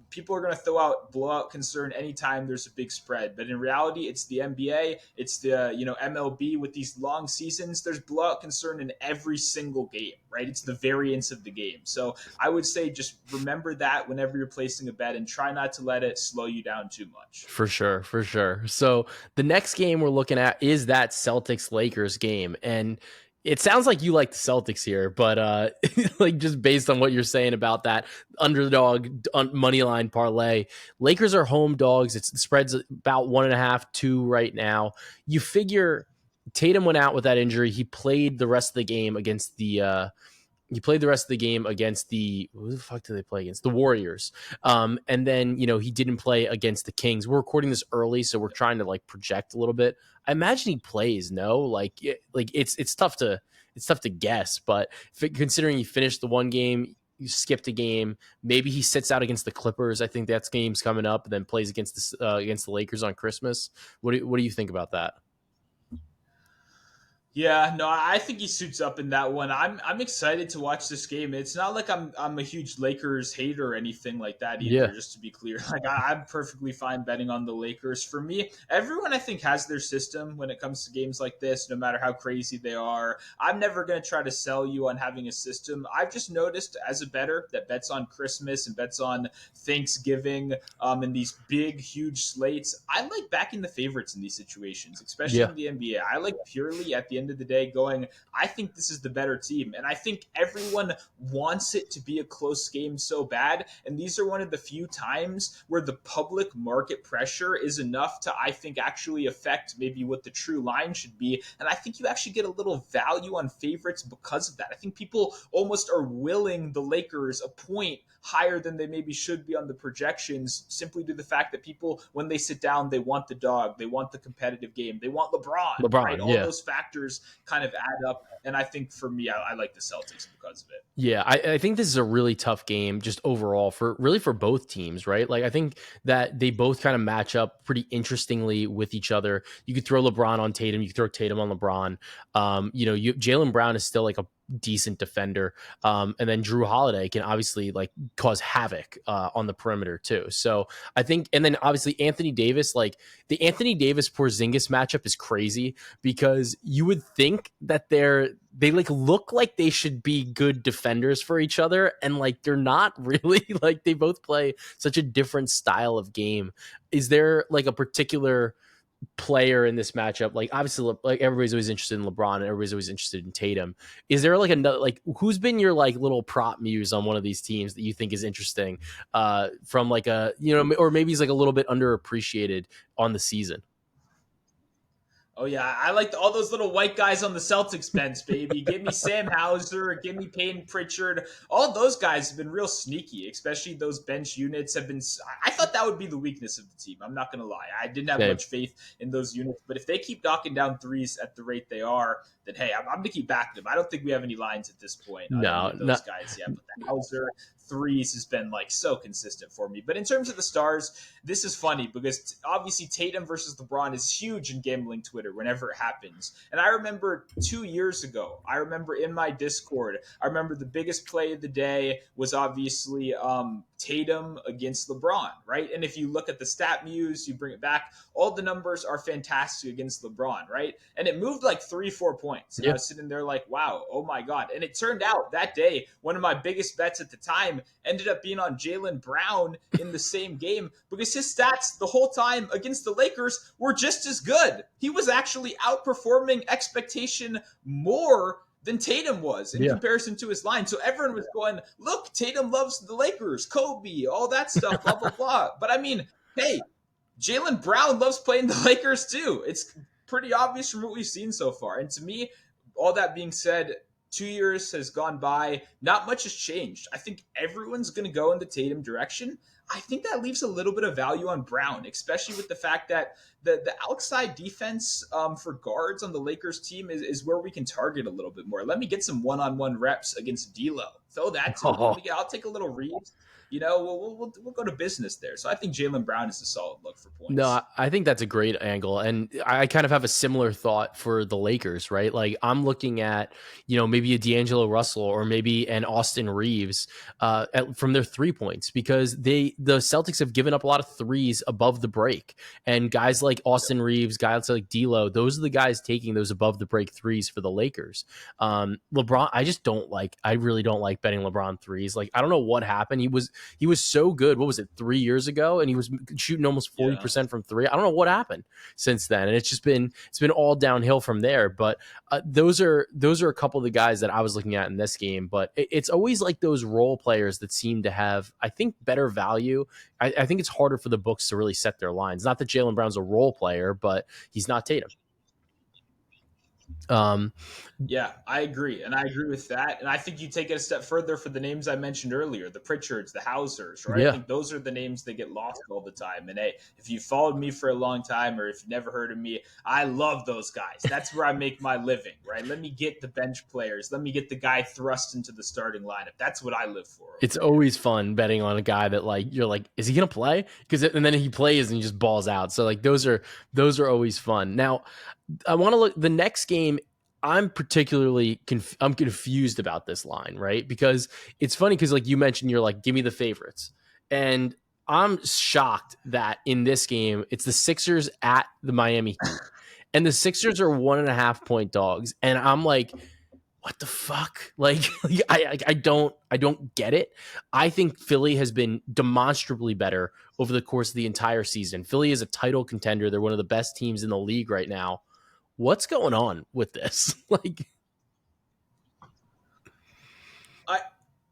people are going to throw out blowout concern anytime there's a big spread. But in reality, it's the NBA, it's the MLB with these long seasons. There's blowout concern in every single game, right? It's the variance of the game. So I would say just remember that whenever you're placing a bet and try not to let it slow you down too much. For sure, for sure. So the next game we're looking at is that Celtics Lakers game, and it sounds like you like the Celtics here, but like just based on what you're saying about that underdog money line parlay, Lakers are home dogs. The spread's about 1.5, 2 right now. You figure Tatum went out with that injury. He played the rest of the game against the who the fuck did they play against? The Warriors. And then, he didn't play against the Kings. We're recording this early, so we're trying to like project a little bit. I imagine he plays, no? It's tough to guess, but considering he finished the one game, you skipped a game, maybe he sits out against the Clippers. I think that game's coming up, and then plays against the Lakers on Christmas. What do you think about that? Yeah, no, I think he suits up in that one. I'm excited to watch this game. It's not like I'm a huge Lakers hater or anything like that either. Yeah. Just to be clear, like I'm perfectly fine betting on the Lakers. For me, everyone I think has their system when it comes to games like this. No matter how crazy they are, I'm never going to try to sell you on having a system. I've just noticed as a bettor that bets on Christmas and bets on Thanksgiving, in these big, huge slates, I like backing the favorites in these situations, especially Yeah. in the NBA. I like purely at the end of the day going, I think this is the better team. And I think everyone wants it to be a close game so bad. And these are one of the few times where the public market pressure is enough to, I think, actually affect maybe what the true line should be. And I think you actually get a little value on favorites because of that. I think people almost are willing the Lakers a point higher than they maybe should be on the projections, simply due to the fact that people, when they sit down, they want the dog, they want the competitive game, they want LeBron, right? LeBron, All yeah. those factors kind of add up. And I think for me, I like the Celtics because of it. Yeah, I think this is a really tough game just overall for both teams, right? Like I think that they both kind of match up pretty interestingly with each other. You could throw LeBron on Tatum, you could throw Tatum on LeBron. Jaylen Brown is still like a decent defender, and then Drew Holiday can obviously like cause havoc on the perimeter too. So I think, and then obviously Anthony Davis, like the Anthony Davis Porzingis matchup is crazy because you would think that they like look like they should be good defenders for each other, and like they're not really. Like they both play such a different style of game. Is there like a particular player in this matchup, like obviously like everybody's always interested in LeBron and everybody's always interested in Tatum. Is there like another, like who's been your like little prop muse on one of these teams that you think is interesting from like a, or maybe he's like a little bit underappreciated on the season? Oh yeah, I liked all those little white guys on the Celtics bench, baby. Give me Sam Hauser, give me Peyton Pritchard. All those guys have been real sneaky, especially those bench units have been. I thought that would be the weakness of the team. I'm not gonna lie, I didn't have Same. much faith in those units. But if they keep knocking down threes at the rate they are, then hey, I'm gonna keep backing them. I don't think we have any lines at this point on any No, of no. those guys yet. But the Hauser threes has been like so consistent for me. But in terms of the stars, this is funny because obviously Tatum versus LeBron is huge in gambling Twitter whenever it happens. And I remember 2 years ago, I remember in my Discord, I remember the biggest play of the day was obviously Tatum against LeBron, right? And if you look at the stat muse, you bring it back, all the numbers are fantastic against LeBron, right? And it moved like 3, 4 points. And I Yeah. was sitting there like, wow, oh my God. And it turned out that day, one of my biggest bets at the time ended up being on Jaylen Brown in the same game because his stats the whole time against the Lakers were just as good. He was actually outperforming expectation more than Tatum was in Yeah. comparison to his line. So everyone was going, look, Tatum loves the Lakers, Kobe, all that stuff, blah, blah, blah. But I mean, hey, Jaylen Brown loves playing the Lakers too. It's pretty obvious from what we've seen so far. And to me, all that being said, 2 years has gone by. Not much has changed. I think everyone's going to go in the Tatum direction. I think that leaves a little bit of value on Brown, especially with the fact that the outside defense for guards on the Lakers team is where we can target a little bit more. Let me get some one-on-one reps against D'Lo. Throw that to me. Oh, I'll take a little Reeves. We'll go to business there. So I think Jaylen Brown is a solid look for no, points. I think that's a great angle. And I kind of have a similar thought for the Lakers, right? Like I'm looking at, maybe a D'Angelo Russell or maybe an Austin Reeves from their 3 points because the Celtics have given up a lot of threes above the break. And guys like Austin Reeves, guys like D'Lo, those are the guys taking those above the break threes for the Lakers. LeBron, I really don't like betting LeBron threes. Like, I don't know what happened. He was so good. What was it, 3 years ago? And he was shooting almost Yeah. 40% from three. I don't know what happened since then. And it's been all downhill from there. But those are a couple of the guys that I was looking at in this game. But it's always like those role players that seem to have, I think, better value. I think it's harder for the books to really set their lines. Not that Jaylen Brown's a role player, but he's not Tatum. Um, Yeah, I agree. And I agree with that. And I think you take it a step further for the names I mentioned earlier, the Pritchards, the Hausers, right? I yeah. think those are the names that get lost all the time. And hey, if you followed me for a long time or if you've never heard of me, I love those guys. That's where I make my living, right? Let me get the bench players. Let me get the guy thrust into the starting lineup. That's what I live for It's over here. always fun betting on a guy that like you're like, is he gonna play? And then he plays and he just balls out. So like those are always fun. Now I want to look the next game. I'm particularly I'm confused about this line, right? Because it's funny because like you mentioned, you're like, give me the favorites, and I'm shocked that in this game it's the Sixers at the Miami Heat, and the Sixers are 1.5 point dogs, and I'm like, what the fuck? Like, I don't get it. I think Philly has been demonstrably better over the course of the entire season. Philly is a title contender. They're one of the best teams in the league right now. What's going on with this? Like, I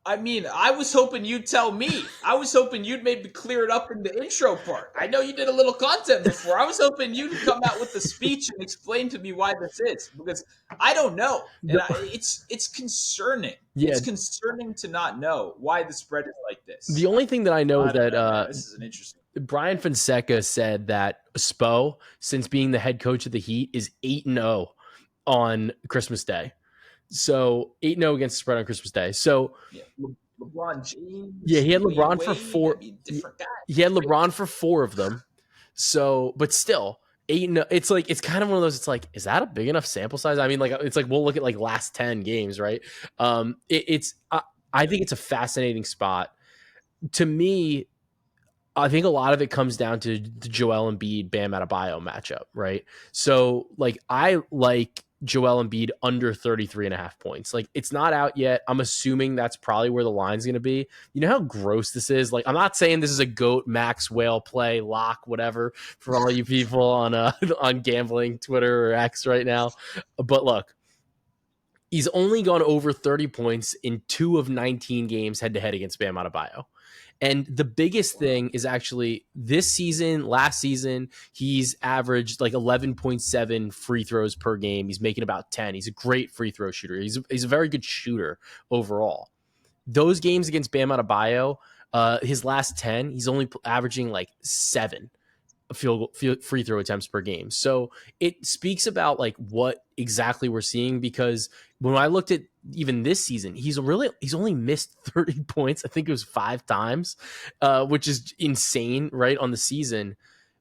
I mean, I was hoping you'd tell me. I was hoping you'd maybe clear it up in the intro part. I know you did a little content before. I was hoping you'd come out with the speech and explain to me why this is because I don't know, and the, it's concerning. yeah, It's concerning to not know why the spread is like the this. only thing that I know I is don't that know, man. This is an interesting. Brian Fonseca said that Spo, since being the head coach of the Heat, is 8-0 on Christmas Day. So 8-0 against the spread on Christmas Day. So Yeah, LeBron James, yeah, he had Dwayne LeBron for Wade. I four. mean, different guys. He had LeBron for four of them. So, but still, 8. It's like it's kind of one of those. It's like, is that a big enough sample size? I mean, like it's like we'll look at like last 10 games, right? I think it's a fascinating spot. To me, I think a lot of it comes down to the Joel Embiid Bam Adebayo matchup, right? So, like, I like Joel Embiid under 33.5 points. Like, it's not out yet. I'm assuming that's probably where the line's going to be. You know how gross this is? Like, I'm not saying this is a GOAT, max whale play, lock, whatever, for all you people on on gambling Twitter or X right now. But look, he's only gone over 30 points in 2 of 19 games head to head against Bam Adebayo. And the biggest thing is actually this season, last season, he's averaged like 11.7 free throws per game. He's making about 10. He's a great free throw shooter. He's a very good shooter overall. Those games against Bam Adebayo, his last 10, he's only averaging like 7 free throw attempts per game. So it speaks about like what exactly we're seeing, because when I looked at even this season, he's only missed 30 points. I think it was 5 times, which is insane, right, on the season.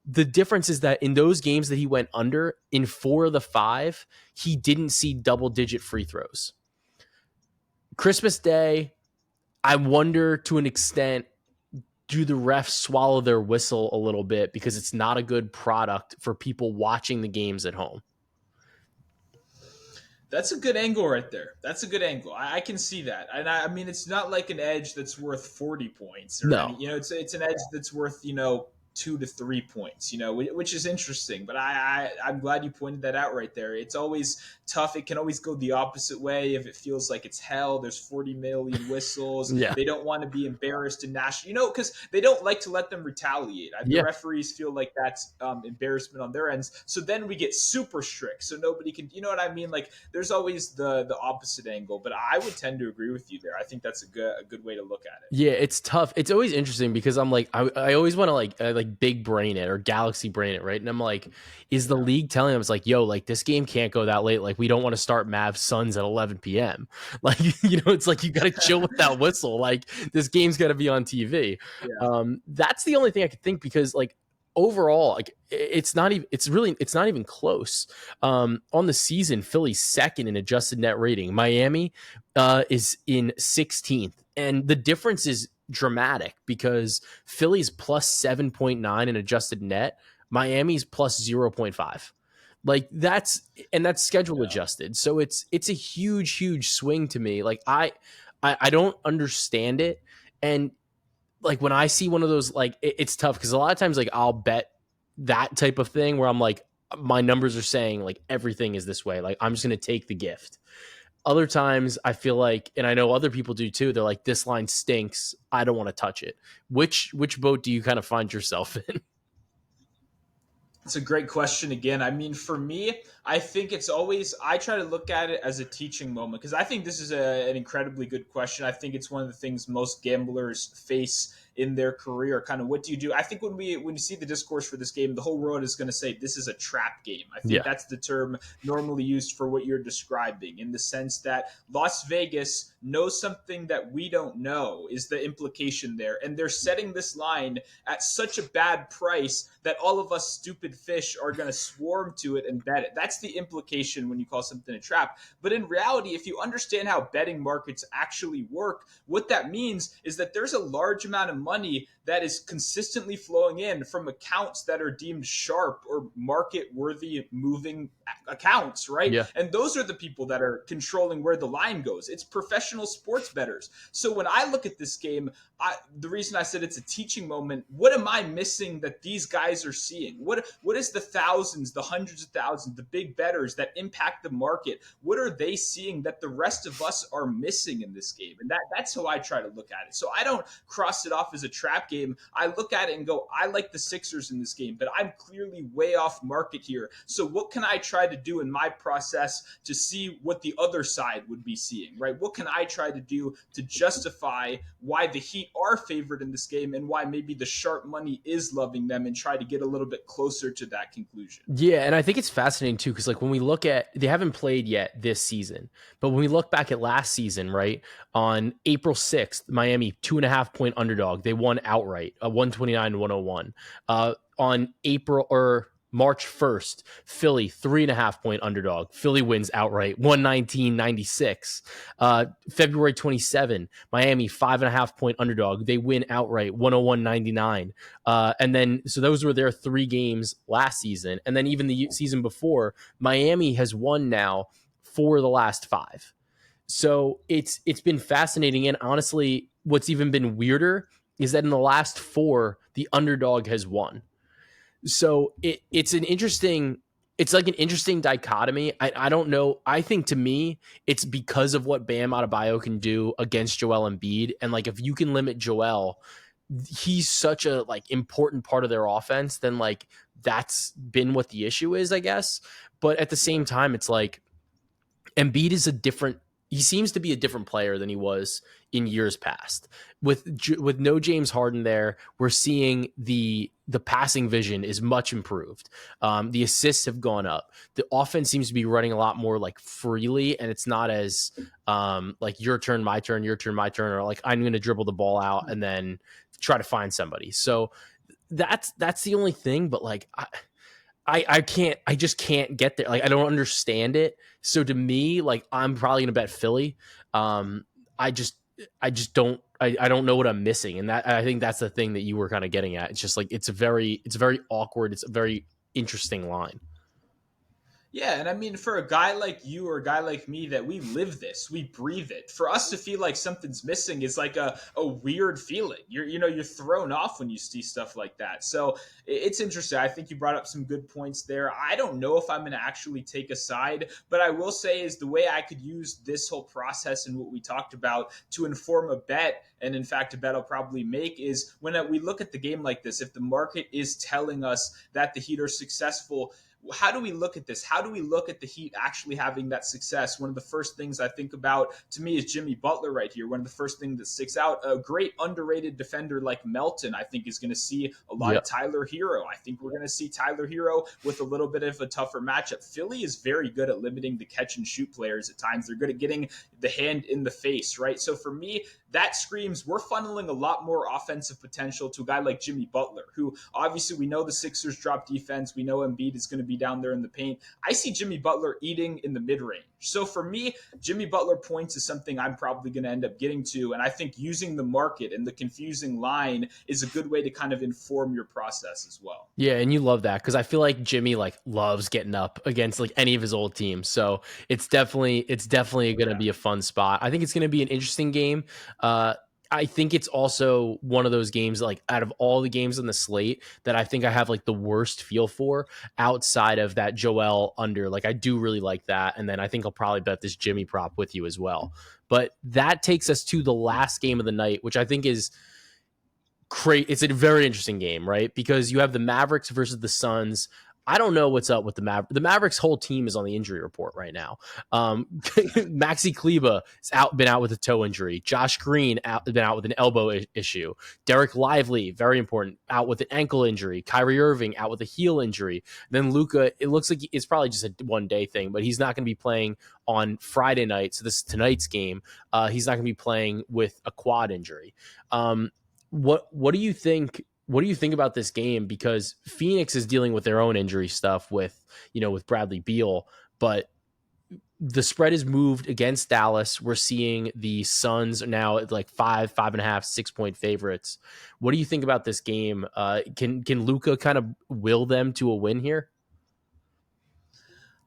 The difference is that in those games that he went under, in 4 of the 5, he didn't see double-digit free throws. Christmas Day, I wonder to an extent, do the refs swallow their whistle a little bit because it's not a good product for people watching the games at home? That's a good angle right there. That's a good angle. I can see that, and I mean, it's not like an edge that's worth 40 points or any. No. It's an edge that's worth 2 to 3 points. Which is interesting. But I'm glad you pointed that out right there. It's always tough. It can always go the opposite way if it feels like it's hell. There's 40 million whistles. Yeah. They don't want to be embarrassed in national, because they don't like to let them retaliate. The Yeah. referees feel like that's embarrassment on their ends. So then we get super strict, so nobody can. You know what I mean? Like, there's always the opposite angle. But I would tend to agree with you there. I think that's a good way to look at it. Yeah, it's tough. It's always interesting because I'm like, I always want to like big brain it or galaxy brain it, right? And I'm like, is the league telling them, it's like, yo, like this game can't go that late. Like, we don't want to start Mavs Suns at 11 p.m. Like, it's like you got to chill with that whistle. Like, this game's got to be on TV. Yeah. That's the only thing I could think, because like overall, like it's not even close. On the season, Philly's second in adjusted net rating. Miami is in 16th. And the difference is dramatic because Philly's plus 7.9 in adjusted net. Miami's plus 0.5. Like that's schedule adjusted. So it's a huge swing to me. Like I don't understand it. And like when I see one of those, like it's tough because a lot of times like I'll bet that type of thing where I'm like, my numbers are saying like everything is this way. Like I'm just going to take the gift. Other times I feel like, and I know other people do too, they're like, this line stinks, I don't want to touch it. Which boat do you kind of find yourself in? It's a great question again. I mean, for me, I think it's always, I try to look at it as a teaching moment, because I think this is an incredibly good question. I think it's one of the things most gamblers face in their career. Kind of, what do you do? I think when you see the discourse for this game, the whole world is going to say this is a trap game. I think Yeah. that's the term normally used for what you're describing, in the sense that Las Vegas knows something that we don't know, is the implication there. And they're setting this line at such a bad price that all of us stupid fish are going to swarm to it and bet it. That's the implication when you call something a trap. But in reality, if you understand how betting markets actually work, what that means is that there's a large amount of money that is consistently flowing in from accounts that are deemed sharp or market worthy moving accounts, right? Yeah. And those are the people that are controlling where the line goes. It's professional sports bettors. So when I look at this game, the reason I said it's a teaching moment, what am I missing that these guys are seeing? What is the thousands, the hundreds of thousands, the big bettors that impact the market? What are they seeing that the rest of us are missing in this game? And that's how I try to look at it. So I don't cross it off as a trap game. I look at it and go, I like the Sixers in this game, but I'm clearly way off market here. So what can I try to do in my process to see what the other side would be seeing, right? What can I try to do to justify why the Heat are favored in this game and why maybe the sharp money is loving them, and try to get a little bit closer to that conclusion? Yeah, and I think it's fascinating too, because like when we look at, they haven't played yet this season, but when we look back at last season, right, on April 6th, Miami 2.5 point underdog, they won outright, 129-101. On April, or March 1st, Philly, 3.5 point underdog. Philly wins outright, 119-96. February 27, Miami, 5.5 point underdog. They win outright, 101-99. And then, so those were their 3 games last season. And then even the season before, Miami has won now 4 of the last 5. So it's been fascinating. And honestly, what's even been weirder is that in the last 4, the underdog has won. So it's like an interesting dichotomy. I don't know. I think to me, it's because of what Bam Adebayo can do against Joel Embiid. And like if you can limit Joel, he's such a like important part of their offense, then like that's been what the issue is, I guess. But at the same time, it's like Embiid is a different. He seems to be a different player than he was in years past. With no James Harden there, we're seeing the passing vision is much improved. The assists have gone up. The offense seems to be running a lot more like freely, and it's not as like your turn, my turn, your turn, my turn, or like I'm going to dribble the ball out and then try to find somebody. So that's the only thing. But like I just can't get there. Like I don't understand it. So to me, like I'm probably gonna bet Philly. I just don't I don't know what I'm missing. And that I think that's the thing that you were kind of getting at. It's just like it's very awkward. It's a very interesting line. Yeah, and I mean, for a guy like you or a guy like me that we live this, we breathe it. For us to feel like something's missing is like a weird feeling. You're thrown off when you see stuff like that. So it's interesting. I think you brought up some good points there. I don't know if I'm going to actually take a side, but I will say is the way I could use this whole process and what we talked about to inform a bet, and in fact, a bet I'll probably make is when we look at the game like this, if the market is telling us that the Heat are successful, how do we look at this? How do we look at the Heat actually having that success? One of the first things I think about to me is Jimmy Butler right here. One of the first things that sticks out, a great underrated defender like Melton, I think is going to see a lot of Yep. Tyler Hero. I think we're going to see Tyler Hero with a little bit of a tougher matchup. Philly is very good at limiting the catch and shoot players at times. They're good at getting the hand in the face, right? So for me, that screams we're funneling a lot more offensive potential to a guy like Jimmy Butler, who obviously we know the Sixers drop defense. We know Embiid is going to be down there in the paint. I see Jimmy Butler eating in the mid range. So for me, Jimmy Butler points is something I'm probably going to end up getting to. And I think using the market and the confusing line is a good way to kind of inform your process as well. Yeah, and you love that because I feel like Jimmy like loves getting up against like any of his old teams. So it's definitely going to Yeah. be a fun spot. I think it's going to be an interesting game. Uh, I think it's also one of those games like out of all the games on the slate that I think I have like the worst feel for outside of that Joel under. Like I do really like that, and then I think I'll probably bet this Jimmy prop with you as well. But that takes us to the last game of the night, which I think is it's a very interesting game, right? Because you have the Mavericks versus the Suns. I don't know what's up with the Mavericks. The Mavericks' whole team is on the injury report right now. Maxi Kleba has been out with a toe injury. Josh Green been out with an elbow issue. Derek Lively, very important, out with an ankle injury. Kyrie Irving out with a heel injury. Then Luka, it looks like it's probably just a 1 day thing, but he's not going to be playing on Friday night. So this is tonight's game. He's not going to be playing with a quad injury. What do you think? What do you think about this game? Because Phoenix is dealing with their own injury stuff with Bradley Beal, but the spread is moved against Dallas. We're seeing the Suns are now at like 5.5, 6 point favorites. What do you think about this game? Can Luka kind of will them to a win here?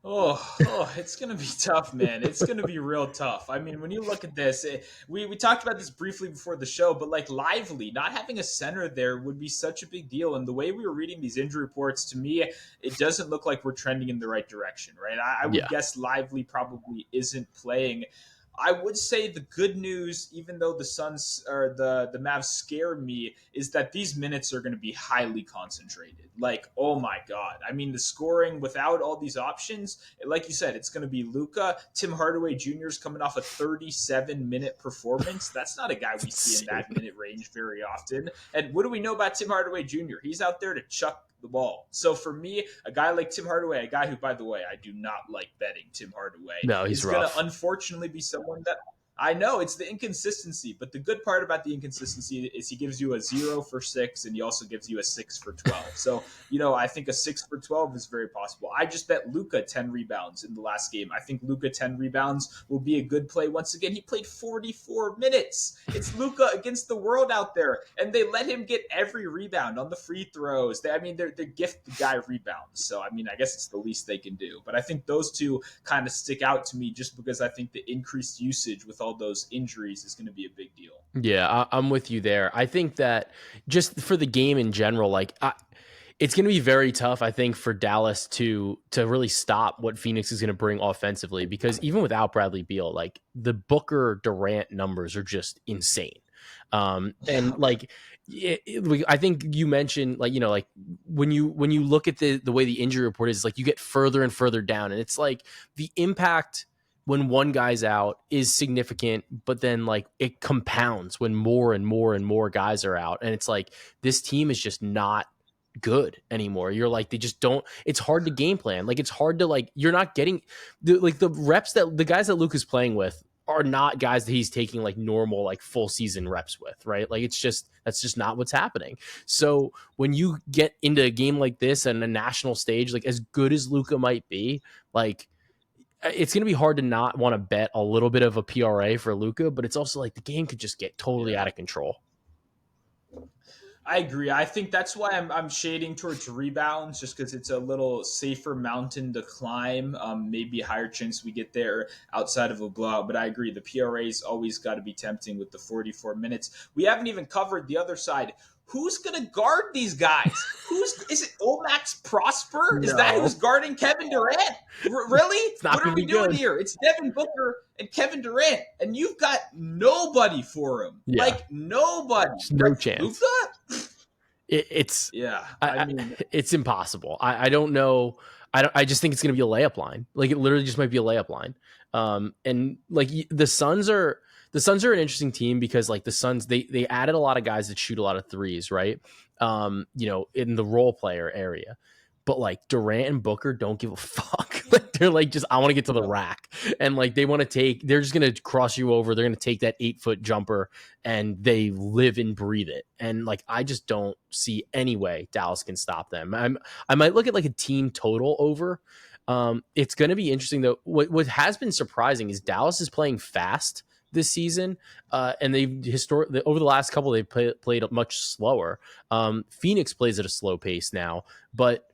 It's gonna be tough, man. It's gonna be real tough. I mean, when you look at this, we talked about this briefly before the show, but like Lively, not having a center there would be such a big deal. And the way we were reading these injury reports, to me, it doesn't look like we're trending in the right direction, right? I would Yeah. guess Lively probably isn't playing. I would say the good news, even though the Suns or the Mavs scare me, is that these minutes are going to be highly concentrated. Like, oh my god! I mean, the scoring without all these options, like you said, it's going to be Luka. Tim Hardaway Jr. is coming off a 37-minute performance. That's not a guy we see in that minute range very often. And what do we know about Tim Hardaway Jr.? He's out there to chuck the ball. So for me, a guy like Tim Hardaway, a guy who, by the way, I do not like betting Tim Hardaway, No, he's is going to rough. unfortunately be someone that I know it's the inconsistency, but the good part about the inconsistency is he gives you a 0 for 6, and he also gives you a 6 for 12. So I think a 6 for 12 is very possible. I just bet Luka 10 rebounds in the last game. I think Luka 10 rebounds will be a good play once again. He played 44 minutes. It's Luka against the world out there, and they let him get every rebound on the free throws. They're gift the guy rebounds. So I guess it's the least they can do. But I think those two kind of stick out to me just because I think the increased usage with all those injuries is going to be a big deal. Yeah, I'm with you there. I think that just for the game in general, it's going to be very tough, I think, for Dallas to really stop what Phoenix is going to bring offensively, because even without Bradley Beal, like the Booker Durant numbers are just insane. Yeah. And like, I think you mentioned, like, like when you look at the way the injury report is, like you get further and further down, and it's like the impact when one guy's out is significant, but then like it compounds when more and more and more guys are out, and it's like this team is just not good anymore. You're like, they just don't, it's hard to game plan. Like it's hard to, like, you're not getting the reps that the guys that Luke is playing with are not guys that he's taking like normal, like full season reps with, right? Like that's just not what's happening. So when you get into a game like this and a national stage, like as good as Luka might be, like it's going to be hard to not want to bet a little bit of a PRA for Luka, but it's also like the game could just get totally Yeah. out of control. I agree. I think that's why I'm shading towards rebounds, just because it's a little safer mountain to climb. Maybe a higher chance we get there outside of a blowout. But I agree, the PRA's always got to be tempting with the 44 minutes. We haven't even covered the other side. Who's going to guard these guys? Is it Omax Prosper? Is that No. who's guarding Kevin Durant? Really? It's not What are gonna we be doing good. here? It's Devin Booker and Kevin Durant, and you've got nobody for him. Yeah. Like nobody. There's no chance. Luka? It's Yeah, it's impossible. I don't know. I just think it's going to be a layup line. Like it literally just might be a layup line. And like the Suns are an interesting team because like the Suns, they added a lot of guys that shoot a lot of threes, right? In the role player area. But like Durant and Booker don't give a fuck. Like they're like, just, I want to get to the rack. And like they're just going to cross you over. They're going to take that 8-foot jumper and they live and breathe it. And like, I just don't see any way Dallas can stop them. I might look at like a team total over. It's going to be interesting though. What has been surprising is Dallas is playing fast this season, and they've historically over the last couple they've played much slower. Phoenix plays at a slow pace now, but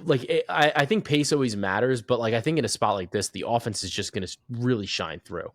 like I think pace always matters, but like I think in a spot like this, the offense is just going to really shine through.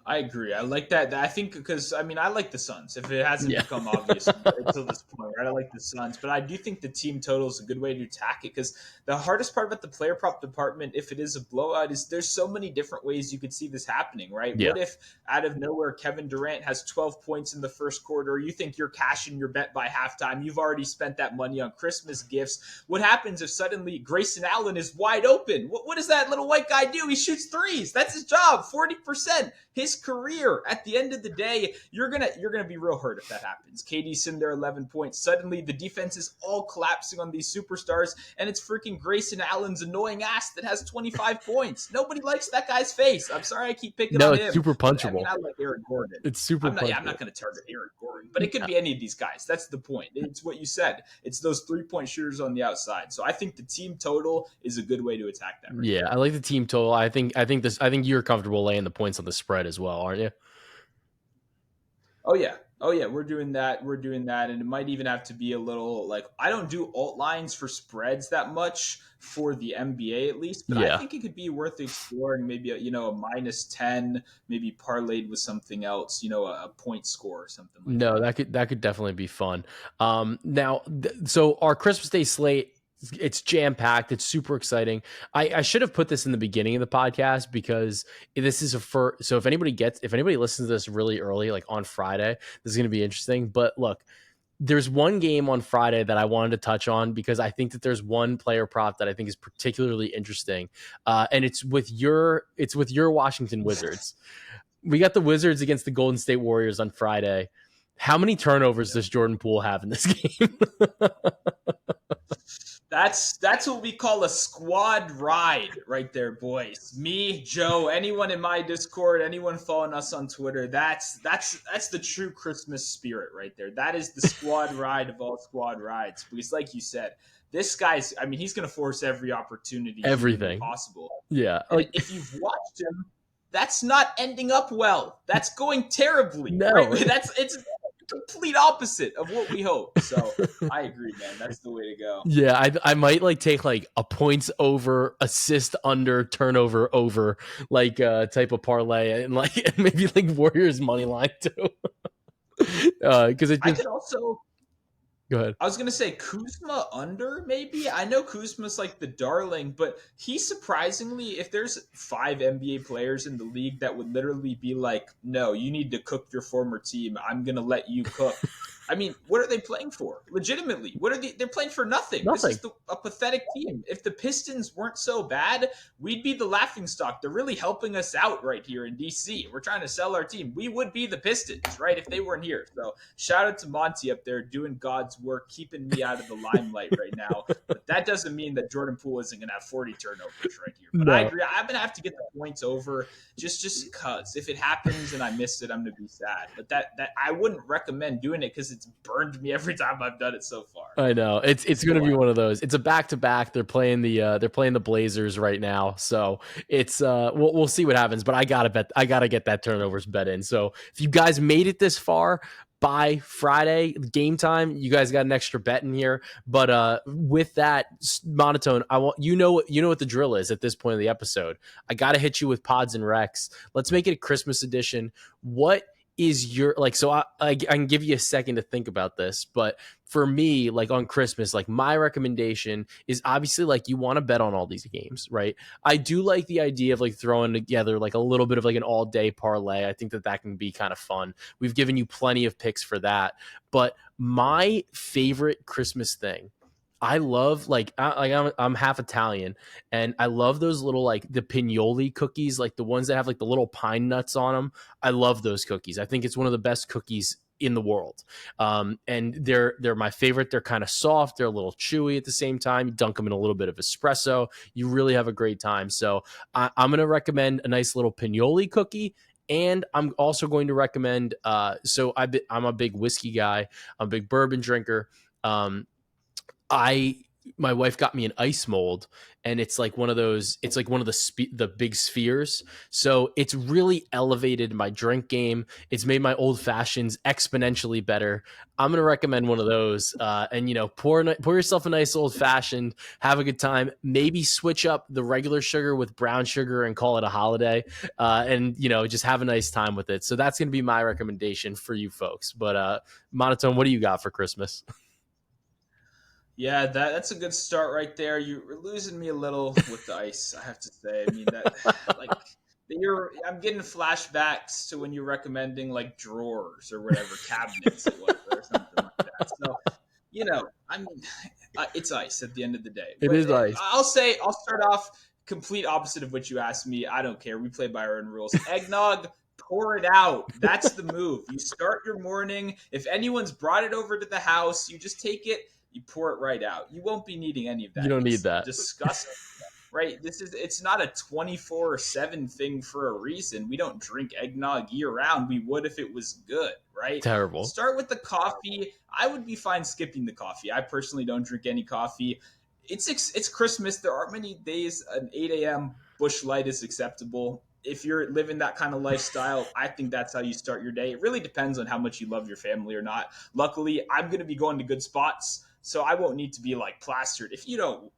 I agree. I like that. I think because I like the Suns. If it hasn't Yeah. become obvious until this point, right? I like the Suns, but I do think the team total is a good way to attack it because the hardest part about the player prop department, if it is a blowout, is there's so many different ways you could see this happening, right? Yeah. What if out of nowhere Kevin Durant has 12 points in the first quarter? You think you're cashing your bet by halftime? You've already spent that money on Christmas gifts. What happens if suddenly Grayson Allen is wide open? What does that little white guy do? He shoots threes. That's his job. 40%. His career. At the end of the day, you're gonna be real hurt if that happens. KD's sitting there 11 points. Suddenly the defense is all collapsing on these superstars, and it's freaking Grayson Allen's annoying ass that has 25 points. Nobody likes that guy's face. I'm sorry I keep picking on him. It's super punchable. I like Eric Gordon. It's super punchable. I'm not going to target Eric Gordon, but it could be any of these guys. That's the point. It's what you said. It's those 3-point shooters on the outside. So I think the team total is a good way to attack that. Yeah, I like the team total. I think you're comfortable laying the points on the spread as well, aren't you? Oh yeah. We're doing that. And it might even have to be a little like, I don't do alt lines for spreads that much for the NBA at least, but I think it could be worth exploring maybe a -10, maybe parlayed with something else, a point score or something like that. That could definitely be fun. So our Christmas Day slate, it's jam-packed. It's super exciting. I should have put this in the beginning of the podcast because this is so if anybody listens to this really early, like on Friday, this is going to be interesting. But look, there's one game on Friday that I wanted to touch on because I think that there's one player prop that I think is particularly interesting. And it's with your Washington Wizards. We got the Wizards against the Golden State Warriors on Friday. How many turnovers does Jordan Poole have in this game? That's what we call a squad ride right there, boys. Me, Joe, anyone in my Discord, anyone following us on Twitter. That's the true Christmas spirit right there. That is the squad ride of all squad rides. Because like you said, this guy's I mean, he's gonna force every opportunity humanly Everything. possible. Yeah. And Like if you've watched him, that's not ending up well. That's going terribly, right? no. It's complete opposite of what we hope. So I agree, man. That's the way to go. Yeah, I might like take like a points over, assist under, turnover over, like type of parlay, and like and maybe like Warriors money line too. Because it I just could also go ahead. I was gonna say Kuzma under, maybe. I know Kuzma's like the darling, but he surprisingly, if there's 5 NBA players in the league that would literally be like, no, you need to cook your former team. I'm gonna let you cook. I mean, what are they playing for? Legitimately, what are they're playing for nothing. This Nothing. is a pathetic team. If the Pistons weren't so bad, we'd be the laughing stock. They're really helping us out right here in DC. We're trying to sell our team. We would be the Pistons, right, if they weren't here. So shout out to Monty up there doing God's work, keeping me out of the limelight right now. But that doesn't mean that Jordan Poole isn't going to have 40 turnovers right here. But I No. agree. I'm going to have to get the points over just because. If it happens and I missed it, I'm going to be sad. But that I wouldn't recommend doing it because it's burned me every time I've done it so far. I know it's So going to go be on. one of those. It's a back to back. They're playing the Blazers right now, so it's we'll see what happens. But I gotta get that turnovers bet in. So if you guys made it this far by Friday game time, you guys got an extra bet in here. But with that monotone, I want you know what the drill is at this point of the episode. I gotta hit you with pods and recs. Let's make it a Christmas edition. What is your like? So I can give you a second to think about this, but for me, like on Christmas, like my recommendation is obviously like you want to bet on all these games, right? I do like the idea of like throwing together like a little bit of like an all day parlay. I think that can be kind of fun. We've given you plenty of picks for that. But my favorite Christmas thing, I love I'm half Italian, and I love those little like the pignoli cookies, like the ones that have like the little pine nuts on them. I love those cookies. I think it's one of the best cookies in the world. And they're my favorite. They're kind of soft. They're a little chewy at the same time. You dunk them in a little bit of espresso. You really have a great time. So I'm going to recommend a nice little pignoli cookie. And I'm also going to recommend. I'm a big whiskey guy. I'm a big bourbon drinker. I My wife got me an ice mold, and it's like one of those, it's like one of the big spheres, so it's really elevated my drink game. It's made my old fashions exponentially better. I'm gonna recommend one of those, and pour yourself a nice old fashioned, have a good time, maybe switch up the regular sugar with brown sugar and call it a holiday, and just have a nice time with it. So that's gonna be my recommendation for you folks. But Monotone, what do you got for Christmas? Yeah, that's a good start right there. You're losing me a little with the ice, I have to say. I mean that like I'm getting flashbacks to when you're recommending like drawers or whatever cabinets it was or something like that. So, I mean, it's ice at the end of the day. It But is ice. I'll start off complete opposite of what you asked me. I don't care. We play by our own rules. Eggnog, pour it out. That's the move. You start your morning. If anyone's brought it over to the house, you just take it, you pour it right out. You won't be needing any of You that. don't need It's that. disgusting. Right? It's not a 24/7 thing for a reason. We don't drink eggnog year round. We would if it was good, right? Terrible. Start with the coffee. I would be fine skipping the coffee. I personally don't drink any coffee. It's Christmas. There aren't many days an 8 a.m. Bush Light is acceptable. If you're living that kind of lifestyle, I think that's how you start your day. It really depends on how much you love your family or not. Luckily, I'm going to be going to good spots, so I won't need to be like plastered. If you don't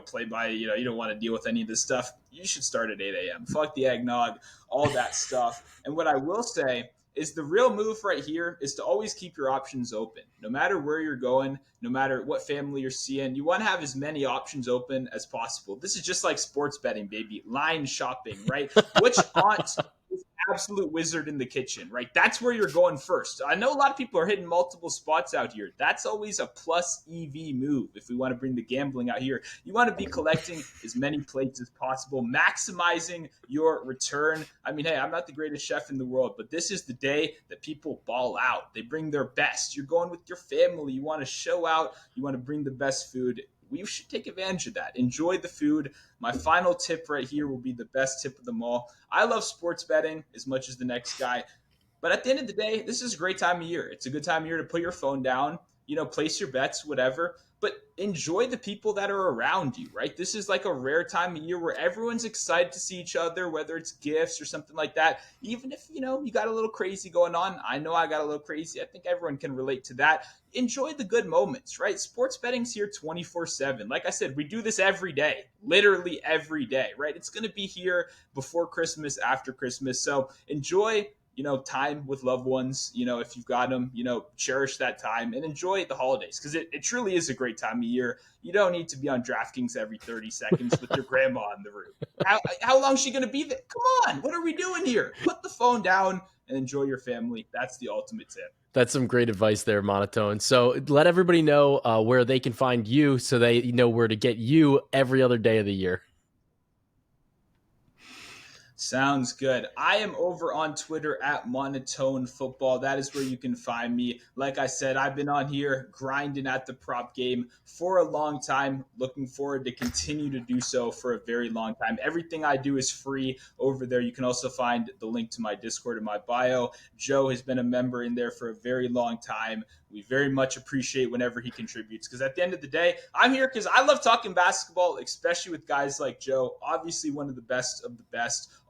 play by, you don't want to deal with any of this stuff, you should start at 8 a.m. Fuck the eggnog, all that stuff. And what I will say is the real move right here is to always keep your options open. No matter where you're going, no matter what family you're seeing, you want to have as many options open as possible. This is just like sports betting, baby. Line shopping, right? Which aunt is absolute wizard in the kitchen, right? That's where you're going first. I know a lot of people are hitting multiple spots out here. That's always a plus EV move if we want to bring the gambling out here. You want to be collecting as many plates as possible, maximizing your return. I mean, hey, I'm not the greatest chef in the world, but this is the day that people ball out. They bring their best. You're going with your family. You want to show out. You want to bring the best food. we should take advantage of that. Enjoy the food. My final tip right here will be the best tip of them all. I love sports betting as much as the next guy. But at the end of the day, this is a great time of year. It's a good time of year to put your phone down, place your bets, whatever, but enjoy the people that are around you, right? This is like a rare time of year where everyone's excited to see each other, whether it's gifts or something like that. Even if, you got a little crazy going on. I know I got a little crazy. I think everyone can relate to that. Enjoy the good moments, right? Sports betting's here 24/7. Like I said, we do this every day, literally every day, right? It's going to be here before Christmas, after Christmas. So enjoy time with loved ones, if you've got them, cherish that time and enjoy the holidays because it truly is a great time of year. You don't need to be on DraftKings every 30 seconds with your grandma in the room. How long is she going to be there? Come on. What are we doing here? Put the phone down and enjoy your family. That's the ultimate tip. That's some great advice there, Monotone. So let everybody know where they can find you so they know where to get you every other day of the year. Sounds good. I am over on Twitter at Monotone Football. That is where you can find me. Like I said, I've been on here grinding at the prop game for a long time. Looking forward to continue to do so for a very long time. Everything I do is free over there. You can also find the link to my Discord in my bio. Joe has been a member in there for a very long time. We very much appreciate whenever he contributes because at the end of the day, I'm here because I love talking basketball, especially with guys like Joe. Obviously, one of the best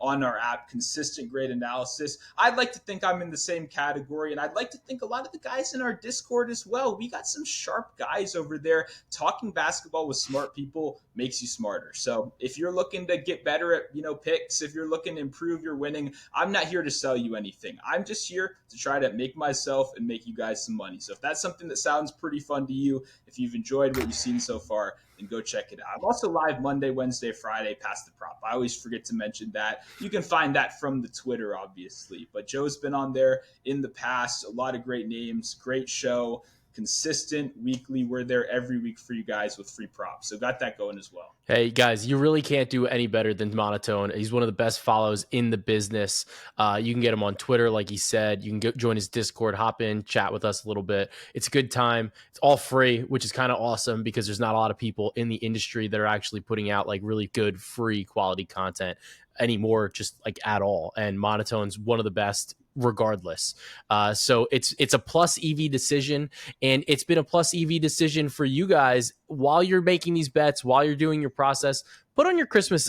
on our app, consistent, great analysis. I'd like to think I'm in the same category, and I'd like to think a lot of the guys in our Discord as well. We got some sharp guys over there. Talking basketball with smart people makes you smarter. So if you're looking to get better at picks, if you're looking to improve your winning, I'm not here to sell you anything. I'm just here to try to make myself and make you guys some money. So if that's something that sounds pretty fun to you, if you've enjoyed what you've seen so far, then go check it out. I'm also live Monday, Wednesday, Friday, past the prop. I always forget to mention that. You can find that from the Twitter, obviously. But Joe's been on there in the past. A lot of great names, great show, consistent weekly. We're there every week for you guys with free props. So got that going as well. Hey, guys, you really can't do any better than Monotone. He's one of the best follows in the business. You can get him on Twitter, like he said. You can join his Discord, hop in, chat with us a little bit. It's a good time. It's all free, which is kind of awesome because there's not a lot of people in the industry that are actually putting out like really good, free quality content anymore, just like at all. And Monotone's one of the best regardless. So it's a plus EV decision, and it's been a plus EV decision for you guys while you're making these bets, while you're doing your process. Put on your Christmas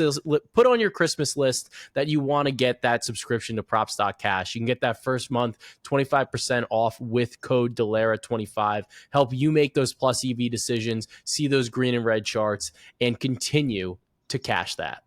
list that you want to get that subscription to Props.cash. You can get that first month 25% off with code Delera25. Help you make those plus EV decisions, see those green and red charts, and continue to cash that.